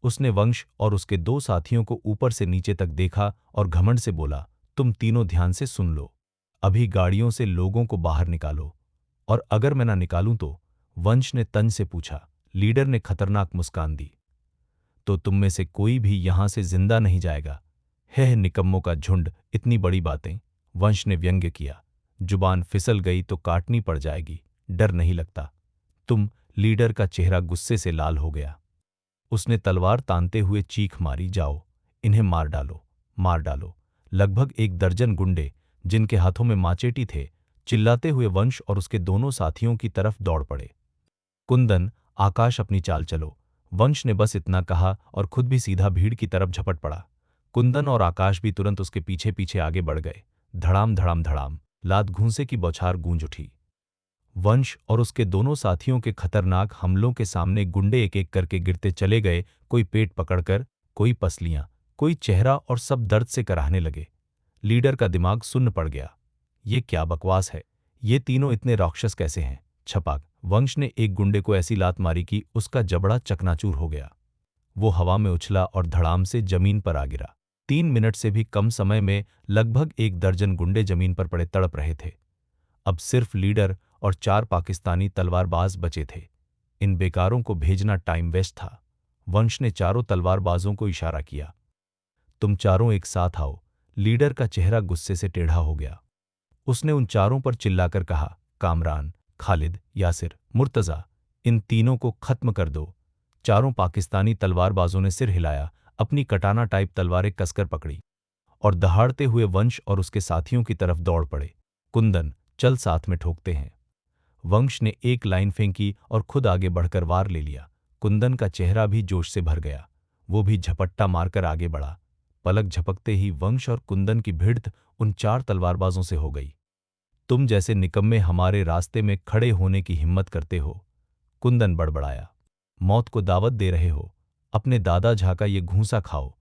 उसने वंश और उसके 2 साथियों को ऊपर से नीचे तक देखा और घमंड से बोला, तुम तीनों ध्यान से सुन लो। अभी गाड़ियों से लोगों को बाहर निकालो, और अगर मैं ना निकालूं तो? वंश ने तंज से पूछा। लीडर ने खतरनाक मुस्कान दी। तो तुम में से कोई भी यहां से जिंदा नहीं जाएगा। है निकम्मों का झुंड, इतनी बड़ी बातें। वंश ने व्यंग्य किया। जुबान फिसल गई तो काटनी पड़ जाएगी, डर नहीं लगता तुम? लीडर का चेहरा गुस्से से लाल हो गया। उसने तलवार तानते हुए चीख मारी, जाओ, इन्हें मार डालो, मार डालो। लगभग 1 दर्जन गुंडे, जिनके हाथों में माचेटी थे, चिल्लाते हुए वंश और उसके दोनों साथियों की तरफ दौड़ पड़े। कुंदन, आकाश, अपनी चाल चलो। वंश ने बस इतना कहा और खुद भी सीधा भीड़ की तरफ झपट पड़ा। कुंदन और आकाश भी तुरंत उसके पीछे पीछे आगे बढ़ गए। धड़ाम धड़ाम धड़ाम, लात घूंसे की बौछार गूंज उठी। वंश और उसके दोनों साथियों के खतरनाक हमलों के सामने गुंडे एक एक करके गिरते चले गए, कोई पेट पकड़कर, कोई पसलियां, कोई चेहरा, और सब दर्द से कराहने लगे। लीडर का दिमाग सुन्न पड़ गया। ये क्या बकवास है? ये तीनों इतने राक्षस कैसे हैं? छपाक, वंश ने एक गुंडे को ऐसी लात मारी कि उसका जबड़ा चकनाचूर हो गया। वो हवा में उछला और धड़ाम से जमीन पर आ गिरा। 3 मिनट से भी कम समय में लगभग 1 दर्जन गुंडे जमीन पर पड़े तड़प रहे थे। अब सिर्फ लीडर और 4 पाकिस्तानी तलवारबाज बचे थे। इन बेकारों को भेजना टाइम वेस्ट था। वंश ने चारों तलवारबाजों को इशारा किया। तुम चारों एक साथ आओ। लीडर का चेहरा गुस्से से टेढ़ा हो गया। उसने उन चारों पर चिल्लाकर कहा, कामरान, खालिद, यासिर, मुर्तजा, इन तीनों को खत्म कर दो। चारों पाकिस्तानी तलवारबाजों ने सिर हिलाया, अपनी कटाना टाइप तलवारें कसकर पकड़ी और दहाड़ते हुए वंश और उसके साथियों की तरफ दौड़ पड़े। कुंदन, चल, साथ में ठोकते हैं। वंश ने एक लाइन फेंकी और खुद आगे बढ़कर वार ले लिया। कुंदन का चेहरा भी जोश से भर गया। वो भी झपट्टा मारकर आगे बढ़ा। पलक झपकते ही वंश और कुंदन की भिड़ंत उन 4 तलवारबाजों से हो गई। तुम जैसे निकम्मे हमारे रास्ते में खड़े होने की हिम्मत करते हो? कुंदन बड़बड़ाया। मौत को दावत दे रहे हो? अपने दादा झा का ये घूंसा खाओ।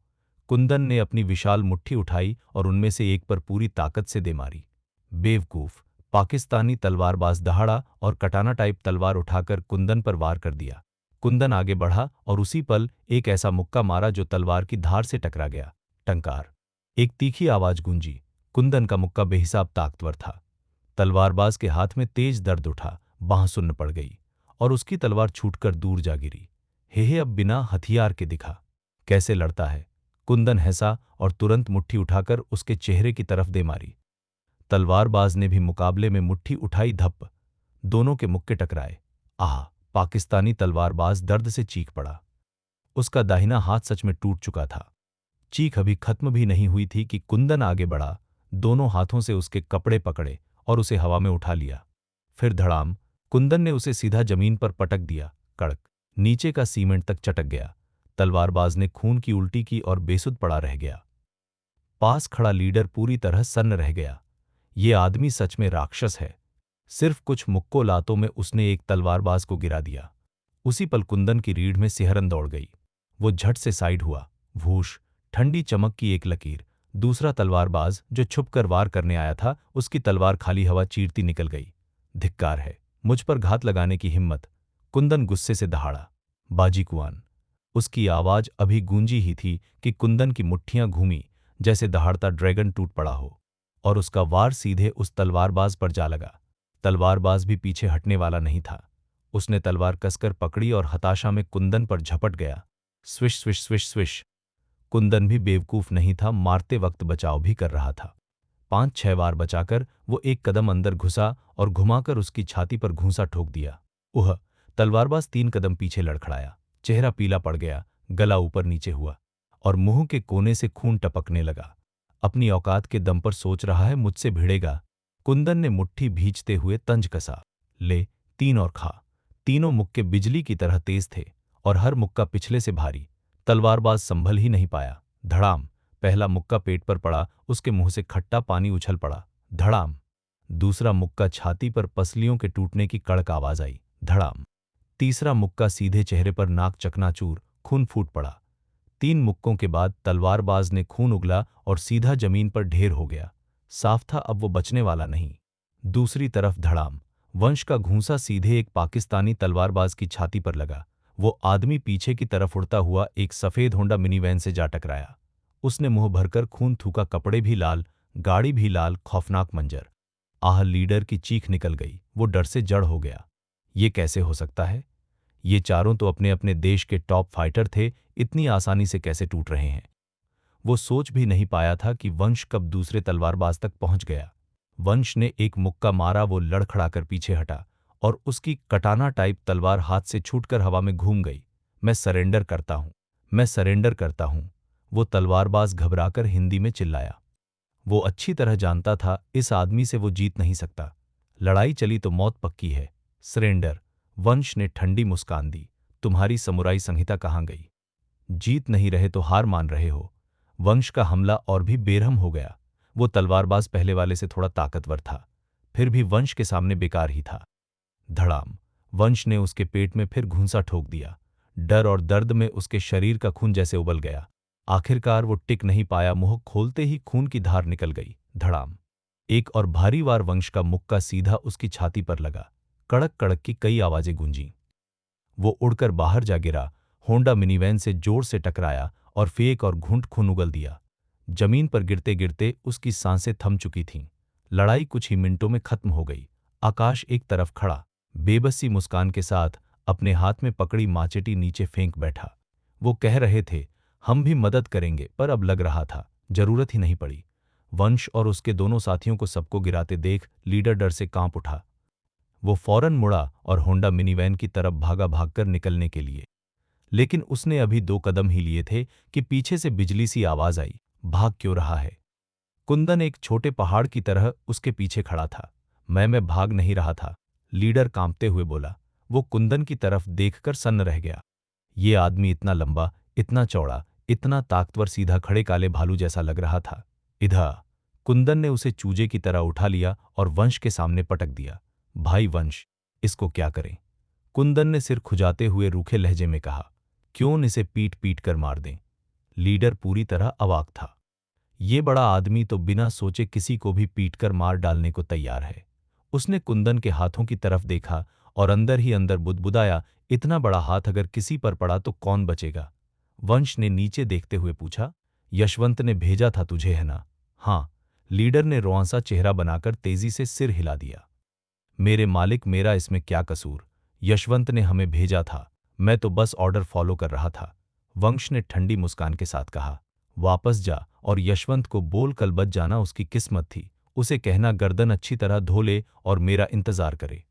कुंदन ने अपनी विशाल मुट्ठी उठाई और उनमें से एक पर पूरी ताकत से दे मारी। बेवकूफ! पाकिस्तानी तलवारबाज दहाड़ा और कटाना टाइप तलवार उठाकर कुंदन पर वार कर दिया। कुंदन आगे बढ़ा और उसी पल एक ऐसा मुक्का मारा जो तलवार की धार से टकरा गया। टंकार! एक तीखी आवाज गूंजी। कुंदन का मुक्का बेहिसाब ताकतवर था। तलवारबाज के हाथ में तेज दर्द उठा, बांह सुन्न पड़ गई और उसकी तलवार छूटकर दूर जा गिरी। हे अब बिना हथियार के दिखा, कैसे लड़ता है? कुंदन हंसा और तुरंत मुट्ठी उठाकर उसके चेहरे की तरफ दे मारी। तलवारबाज ने भी मुकाबले में मुट्ठी उठाई, धप! दोनों के मुक्के टकराए। आह! पाकिस्तानी तलवारबाज दर्द से चीख पड़ा। उसका दाहिना हाथ सच में टूट चुका था। चीख अभी खत्म भी नहीं हुई थी कि कुंदन आगे बढ़ा, दोनों हाथों से उसके कपड़े पकड़े और उसे हवा में उठा लिया। फिर धड़ाम! कुंदन ने उसे सीधा जमीन पर पटक दिया। कड़क! नीचे का सीमेंट तक चटक गया। तलवारबाज ने खून की उल्टी की और बेसुध पड़ा रह गया। पास खड़ा लीडर पूरी तरह सन्न रह गया। ये आदमी सच में राक्षस है। सिर्फ कुछ मुक्कों लातों में उसने एक तलवारबाज को गिरा दिया। उसी पल कुंदन की रीढ़ में सिहरन दौड़ गई। वो झट से साइड हुआ। भूश! ठंडी चमक की एक लकीर। दूसरा तलवारबाज जो छुपकर वार करने आया था, उसकी तलवार खाली हवा चीरती निकल गई। धिक्कार है, मुझ पर घात लगाने की हिम्मत! कुंदन गुस्से से दहाड़ा। बाजी कुआन! उसकी आवाज अभी गूंजी ही थी कि कुंदन की मुट्ठियां घूमी, जैसे दहाड़ता ड्रैगन टूट पड़ा हो और उसका वार सीधे उस तलवारबाज पर जा लगा। तलवारबाज भी पीछे हटने वाला नहीं था। उसने तलवार कसकर पकड़ी और हताशा में कुंदन पर झपट गया। Swish swish swish swish. Kundan भी बेवकूफ नहीं था, मारते वक्त बचाव भी कर रहा था। 5-6 वार बचाकर वो एक कदम अंदर घुसा और घुमाकर उसकी छाती पर घूंसा ठोक दिया। उह! तलवारबाज 3 कदम पीछे लड़खड़ाया, चेहरा पीला पड़ गया, गला ऊपर नीचे हुआ और मुंह के कोने से खून टपकने लगा। अपनी औकात के दम पर सोच रहा है मुझसे भिड़ेगा। कुंदन ने मुट्ठी भींचते हुए तंज कसा। ले, 3 और खा। तीनों मुक्के बिजली की तरह तेज थे और हर मुक्का पिछले से भारी। तलवारबाज संभल ही नहीं पाया। धड़ाम! पहला मुक्का पेट पर पड़ा, उसके मुंह से खट्टा पानी उछल पड़ा। धड़ाम! दूसरा मुक्का छाती पर पसलियों के टूटने की कड़क आवाज आई। धड़ाम! तीसरा मुक्का सीधे चेहरे पर, नाक चकनाचूर, खून फूट पड़ा। 3 मुक्कों के बाद तलवारबाज ने खून उगला और सीधा जमीन पर ढेर हो गया। साफ था अब वो बचने वाला नहीं। दूसरी तरफ धड़ाम! वंश का घूंसा सीधे एक पाकिस्तानी तलवारबाज की छाती पर लगा। वो आदमी पीछे की तरफ उड़ता हुआ एक सफेद होंडा मिनीवैन से जा टकराया। उसने मुंह भरकर खून थूका, कपड़े भी लाल, गाड़ी भी लाल, खौफनाक मंजर। आह! लीडर की चीख निकल गई। वो डर से जड़ हो गया। ये कैसे हो सकता है? ये चारों तो अपने अपने देश के टॉप फाइटर थे, इतनी आसानी से कैसे टूट रहे हैं? वो सोच भी नहीं पाया था कि वंश कब दूसरे तलवारबाज तक पहुंच गया। वंश ने एक मुक्का मारा, वो लड़खड़ाकर पीछे हटा और उसकी कटाना टाइप तलवार हाथ से छूटकर हवा में घूम गई। मैं सरेंडर करता हूं, मैं सरेंडर करता हूं, वो तलवारबाज घबराकर हिंदी में चिल्लाया। वो अच्छी तरह जानता था इस आदमी से वो जीत नहीं सकता। लड़ाई चली तो मौत पक्की है। सरेंडर! वंश ने ठंडी मुस्कान दी। तुम्हारी समुराई संहिता कहाँ गई? जीत नहीं रहे तो हार मान रहे हो। वंश का हमला और भी बेरहम हो गया। वो तलवारबाज पहले वाले से थोड़ा ताकतवर था, फिर भी वंश के सामने बेकार ही था। धड़ाम! वंश ने उसके पेट में फिर घूंसा ठोक दिया। डर और दर्द में उसके शरीर का खून जैसे उबल गया। आखिरकार वो टिक नहीं पाया, मुंह खोलते ही खून की धार निकल गई। धड़ाम! एक और भारी वार वंश का मुक्का सीधा उसकी छाती पर लगा। कड़क कड़क की कई आवाजें गूंजीं। वो उड़कर बाहर जा गिरा, होंडा मिनीवैन से जोर से टकराया और फेंक और घूंट खून उगल दिया। जमीन पर गिरते गिरते उसकी सांसें थम चुकी थीं। लड़ाई कुछ ही मिनटों में खत्म हो गई। आकाश एक तरफ खड़ा, बेबसी मुस्कान के साथ अपने हाथ में पकड़ी माचिटी नीचे फेंक बैठा। वो कह रहे थे, हम भी मदद करेंगे, पर अब लग रहा था जरूरत ही नहीं पड़ी। वंश और उसके दोनों साथियों को सबको गिराते देख लीडर डर से कांप उठा। वो फौरन मुड़ा और होंडा मिनीवैन की तरफ भागा, भागकर निकलने के लिए। लेकिन उसने अभी 2 कदम ही लिए थे कि पीछे से बिजली सी आवाज आई। भाग क्यों रहा है? कुंदन एक छोटे पहाड़ की तरह उसके पीछे खड़ा था। मैं भाग नहीं रहा था, लीडर कांपते हुए बोला। वो कुंदन की तरफ देखकर सन्न रह गया। ये आदमी इतना लंबा, इतना चौड़ा, इतना ताकतवर, सीधा खड़े काले भालू जैसा लग रहा था। इधर! कुंदन ने उसे चूजे की तरह उठा लिया और वंश के सामने पटक दिया। भाई वंश, इसको क्या करें? कुंदन ने सिर खुजाते हुए रूखे लहजे में कहा। क्यों इसे पीट पीट कर मार दें? लीडर पूरी तरह अवाक था। ये बड़ा आदमी तो बिना सोचे किसी को भी पीटकर मार डालने को तैयार है। उसने कुंदन के हाथों की तरफ देखा और अंदर ही अंदर बुदबुदाया, इतना बड़ा हाथ अगर किसी पर पड़ा तो कौन बचेगा? वंश ने नीचे देखते हुए पूछा। यशवंत ने भेजा था तुझे, है ना? हाँ। लीडर ने रुआंसा चेहरा बनाकर तेजी से सिर हिला दिया। मेरे मालिक, मेरा इसमें क्या कसूर? यशवंत ने हमें भेजा था, मैं तो बस ऑर्डर फॉलो कर रहा था। वंश ने ठंडी मुस्कान के साथ कहा। वापस जा और यशवंत को बोल कल बच जाना उसकी किस्मत थी। उसे कहना गर्दन अच्छी तरह धो ले और मेरा इंतजार करे।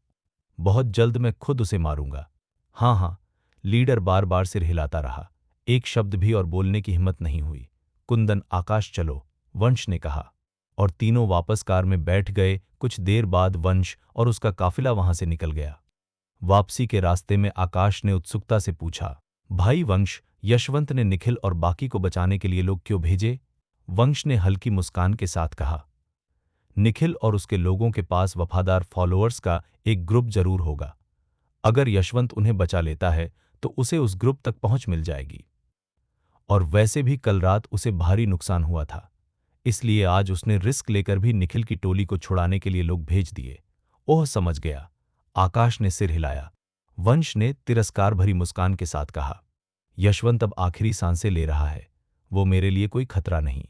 बहुत जल्द मैं खुद उसे मारूंगा। हाँ हाँ। लीडर बार बार सिर हिलाता रहा। एक शब्द भी और बोलने की हिम्मत नहीं हुई। कुंदन, आकाश चलो, वंश ने कहा। और तीनों वापस कार में बैठ गए। कुछ देर बाद वंश और उसका काफिला वहां से निकल गया। वापसी के रास्ते में आकाश ने उत्सुकता से पूछा, भाई वंश, यशवंत ने निखिल और बाकी को बचाने के लिए लोग क्यों भेजे? वंश ने हल्की मुस्कान के साथ कहा, निखिल और उसके लोगों के पास वफादार फॉलोअर्स का एक ग्रुप जरूर होगा। अगर यशवंत उन्हें बचा लेता है तो उसे उस ग्रुप तक पहुंच मिल जाएगी। और वैसे भी कल रात उसे भारी नुकसान हुआ था, इसलिए आज उसने रिस्क लेकर भी निखिल की टोली को छुड़ाने के लिए लोग भेज दिए। ओह, समझ गया। आकाश ने सिर हिलाया। वंश ने तिरस्कार भरी मुस्कान के साथ कहा, यशवंत अब आखिरी सांसें ले रहा है, वो मेरे लिए कोई खतरा नहीं।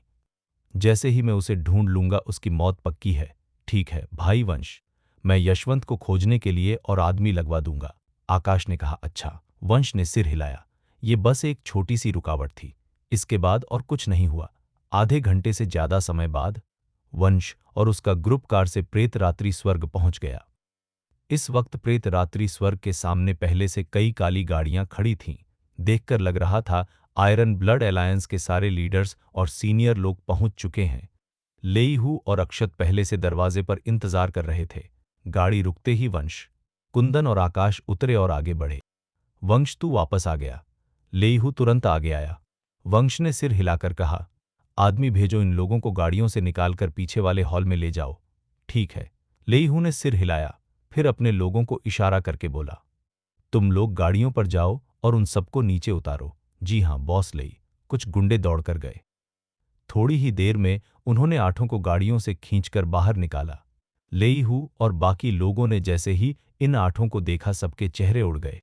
जैसे ही मैं उसे ढूंढ लूंगा उसकी मौत पक्की है। ठीक है भाई वंश, मैं यशवंत को खोजने के लिए और आदमी लगवा दूंगा, आकाश ने कहा। अच्छा, वंश ने सिर हिलाया। ये बस एक छोटी सी रुकावट थी। इसके बाद और कुछ नहीं हुआ। आधे घंटे से ज्यादा समय बाद वंश और उसका ग्रुप कार से प्रेत रात्रि स्वर्ग पहुंच गया। इस वक्त प्रेत रात्रि स्वर्ग के सामने पहले से कई काली गाड़ियां खड़ी थीं। देखकर लग रहा था आयरन ब्लड अलायंस के सारे लीडर्स और सीनियर लोग पहुंच चुके हैं। लेईहू और अक्षत पहले से दरवाजे पर इंतजार कर रहे थे। गाड़ी रुकते ही वंश, कुंदन और आकाश उतरे और आगे बढ़े। वंश, तू वापस आ गया। लेईहू तुरंत आगे आया। वंश ने सिर हिलाकर कहा, आदमी भेजो, इन लोगों को गाड़ियों से निकालकर पीछे वाले हॉल में ले जाओ। ठीक है। लेईहू ने सिर हिलाया, फिर अपने लोगों को इशारा करके बोला, तुम लोग गाड़ियों पर जाओ और उन सबको नीचे उतारो। जी हां बॉस लेई। कुछ गुंडे दौड़कर गए। थोड़ी ही देर में उन्होंने आठों को गाड़ियों से खींचकर बाहर निकाला। लेईहू और बाकी लोगों ने जैसे ही इन आठों को देखा सबके चेहरे उड़ गए।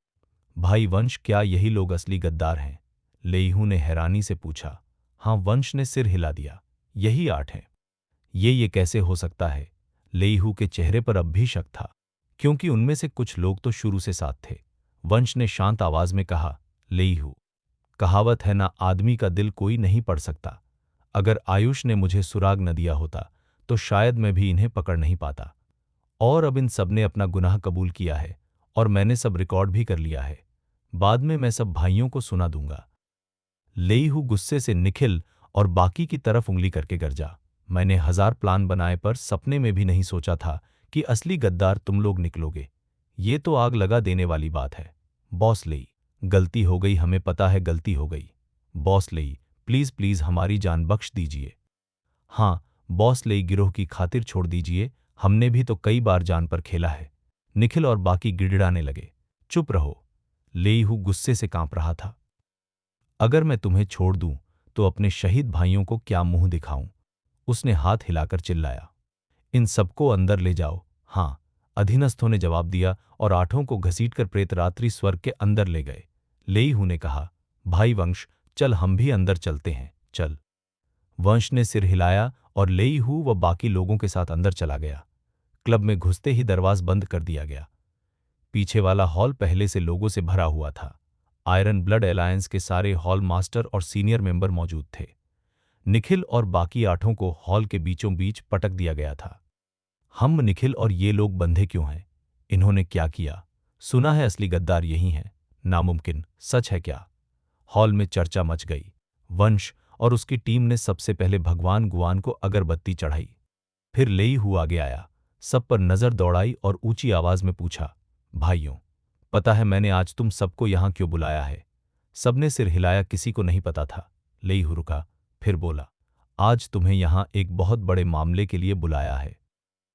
भाई वंश, क्या यही लोग असली गद्दार हैं? लेईहू ने हैरानी से पूछा। हाँ, वंश ने सिर हिला दिया। यही 8 हैं। ये कैसे हो सकता है? लेईहू के चेहरे पर अब भी शक था, क्योंकि उनमें से कुछ लोग तो शुरू से साथ थे। वंश ने शांत आवाज में कहा, लेईहू, कहावत है ना, आदमी का दिल कोई नहीं पढ़ सकता। अगर आयुष ने मुझे सुराग न दिया होता तो शायद मैं भी इन्हें पकड़ नहीं पाता। और अब इन सब ने अपना गुनाह कबूल किया है और मैंने सब रिकॉर्ड भी कर लिया है। बाद में मैं सब भाइयों को सुना दूंगा। लेईहू गुस्से से निखिल और बाकी की तरफ उंगली करके गरजा। मैंने 1000 प्लान बनाए पर सपने में भी नहीं सोचा था कि असली गद्दार तुम लोग निकलोगे। ये तो आग लगा देने वाली बात है। बॉस लेई, गलती हो गई, हमें पता है गलती हो गई। बॉस लेई, प्लीज प्लीज हमारी जान बख्श दीजिए। हाँ बॉस लेई, गिरोह की खातिर छोड़ दीजिए, हमने भी तो कई बार जान पर खेला है। निखिल और बाकी गिड़गिड़ाने लगे। चुप रहो। लेईहू गुस्से से कांप रहा था। अगर मैं तुम्हें छोड़ दूं तो अपने शहीद भाइयों को क्या मुंह दिखाऊं? उसने हाथ हिलाकर चिल्लाया। इन सबको अंदर ले जाओ। हाँ, अधीनस्थों ने जवाब दिया और आठों को घसीटकर प्रेत रात्रि स्वर्ग के अंदर ले गए। लेईहू ने कहा, भाई वंश, चल हम भी अंदर चलते हैं, चल। वंश ने सिर हिलाया और लेईहू व बाकी लोगों के साथ अंदर चला गया। क्लब में घुसते ही दरवाज़ा बंद कर दिया गया। पीछे वाला हॉल पहले से लोगों से भरा हुआ था। आयरन ब्लड अलायंस के सारे हॉल मास्टर और सीनियर मेंबर मौजूद थे। निखिल और बाकी आठों को हॉल के बीचों बीच पटक दिया गया था। हम, निखिल और ये लोग बंधे क्यों हैं? इन्होंने क्या किया? सुना है असली गद्दार यही हैं। नामुमकिन, सच है क्या? हॉल में चर्चा मच गई। वंश और उसकी टीम ने सबसे पहले भगवान गुआन को अगरबत्ती चढ़ाई। फिर लेईहू आगे आया, सब पर नजर दौड़ाई और ऊंची आवाज में पूछा, भाइयों, पता है मैंने आज तुम सबको यहां क्यों बुलाया है? सबने सिर हिलाया, किसी को नहीं पता था। लेईहू रुका, फिर बोला, आज तुम्हें यहां एक बहुत बड़े मामले के लिए बुलाया है।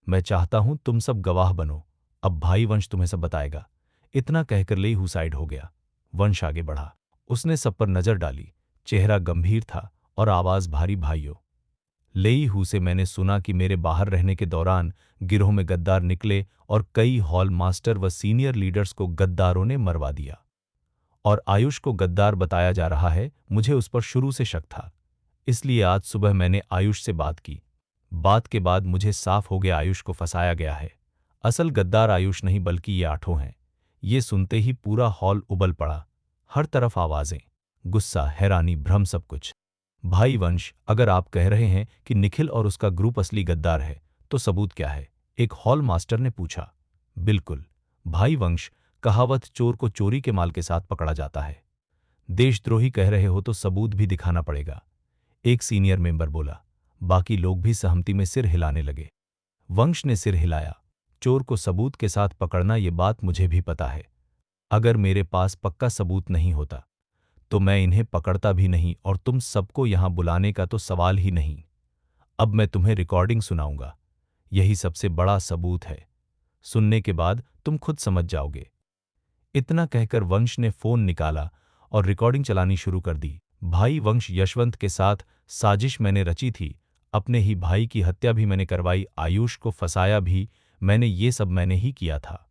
मैं चाहता हूं तुम सब गवाह बनो। अब भाई वंश तुम्हें सब बताएगा। इतना कहकर लेईहू साइड हो गया। वंश आगे बढ़ा। उसने सब पर नजर डाली। चेहरा गंभीर था और आवाज भारी, भाइयों, लेईहू से मैंने सुना कि मेरे बाहर रहने के दौरान गिरोह में गद्दार निकले और कई हॉल मास्टर व सीनियर लीडर्स को गद्दारों ने मरवा दिया। और आयुष को गद्दार बताया जा रहा है। मुझे उस पर शुरू से शक था, इसलिए आज सुबह मैंने आयुष से बात की। बात के बाद मुझे साफ हो गया आयुष को फंसाया गया है। असल गद्दार आयुष नहीं बल्कि ये आठों हैं। ये सुनते ही पूरा हॉल उबल पड़ा। हर तरफ आवाजें, गुस्सा, हैरानी, भ्रम, सब कुछ। भाई वंश, अगर आप कह रहे हैं कि निखिल और उसका ग्रुप असली गद्दार है तो सबूत क्या है? एक हॉल मास्टर ने पूछा। बिल्कुल भाई वंश, कहावत, चोर को चोरी के माल के साथ पकड़ा जाता है। देशद्रोही कह रहे हो तो सबूत भी दिखाना पड़ेगा, एक सीनियर मेंबर बोला। बाकी लोग भी सहमति में सिर हिलाने लगे। वंश ने सिर हिलाया। चोर को सबूत के साथ पकड़ना, ये बात मुझे भी पता है। अगर मेरे पास पक्का सबूत नहीं होता तो मैं इन्हें पकड़ता भी नहीं और तुम सबको यहां बुलाने का तो सवाल ही नहीं। अब मैं तुम्हें रिकॉर्डिंग सुनाऊंगा, यही सबसे बड़ा सबूत है। सुनने के बाद तुम खुद समझ जाओगे। इतना कहकर वंश ने फोन निकाला और रिकॉर्डिंग चलानी शुरू कर दी। भाई वंश, यशवंत के साथ साजिश मैंने रची थी। अपने ही भाई की हत्या भी मैंने करवाई, आयुष को फंसाया भी मैंने, ये सब मैंने ही किया था।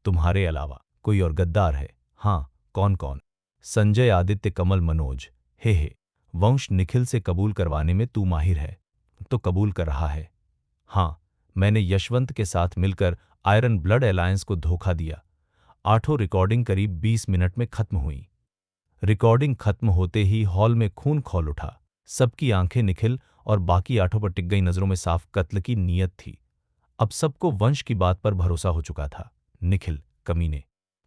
तुम्हारे अलावा कोई और गद्दार है? हाँ, कौन कौन? संजय, आदित्य, कमल, मनोज। हे, वंश, निखिल से कबूल करवाने में तू माहिर है। तो कबूल कर रहा है। हाँ, मैंने यशवंत के साथ मिलकर आयरन ब्लड अलायंस को धोखा दिया। आठों रिकॉर्डिंग करीब 20 मिनट में खत्म हुई। रिकॉर्डिंग खत्म होते ही हॉल में खून खौल उठा। सबकी आंखें निखिल और बाकी आठों पर टिक गई नजरों में साफ कत्ल की नीयत थी। अब सबको वंश की बात पर भरोसा हो चुका था। निखिल, कमीने,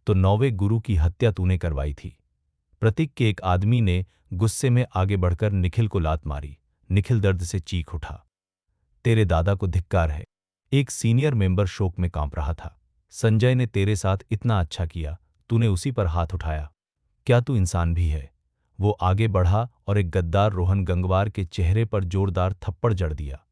तो 9वें गुरु की हत्या तूने करवाई थी। प्रतीक के एक आदमी ने गुस्से में आगे बढ़कर निखिल को लात मारी। निखिल दर्द से चीख उठा। तेरे दादा को धिक्कार है। एक सीनियर मेंबर शोक में कांप रहा था। संजय ने तेरे साथ इतना अच्छा किया, तूने उसी पर हाथ उठाया। क्या तू इंसान भी है? वो आगे बढ़ा और एक गद्दार रोहन गंगवार के चेहरे पर जोरदार थप्पड़ जड़ दिया।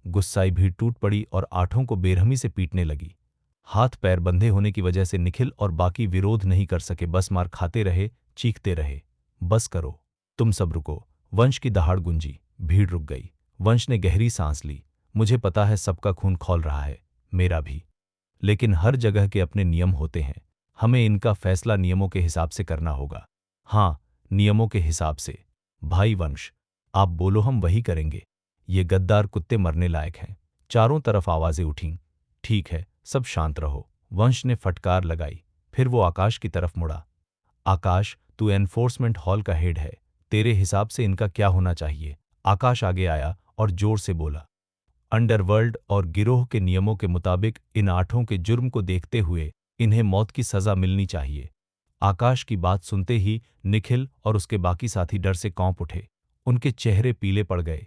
गुस्साई भीड़ टूट पड़ी और आठों को बेरहमी से पीटने लगी। हाथ पैर बंधे होने की वजह से निखिल और बाकी विरोध नहीं कर सके, बस मार खाते रहे, चीखते रहे। बस करो, तुम सब रुको। वंश की दहाड़ गूंजी। भीड़ रुक गई। वंश ने गहरी सांस ली। मुझे पता है सबका खून खौल रहा है, मेरा भी। लेकिन हर जगह के अपने नियम होते हैं। हमें इनका फैसला नियमों के हिसाब से करना होगा। हाँ, नियमों के हिसाब से। भाई वंश, आप बोलो, हम वही करेंगे। ये गद्दार कुत्ते मरने लायक हैं। चारों तरफ आवाजें उठीं। ठीक है, सब शांत रहो। वंश ने फटकार लगाई। फिर वो आकाश की तरफ मुड़ा। आकाश, तू एनफोर्समेंट हॉल का हेड है। तेरे हिसाब से इनका क्या होना चाहिए? आकाश आगे आया और जोर से बोला। अंडरवर्ल्ड और गिरोह के नियमों के मुताबिक इन आठों के जुर्म को देखते हुए इन्हें मौत की सजा मिलनी चाहिए। आकाश की बात सुनते ही निखिल और उसके बाकी साथी डर से कांप उठे। उनके चेहरे पीले पड़ गए।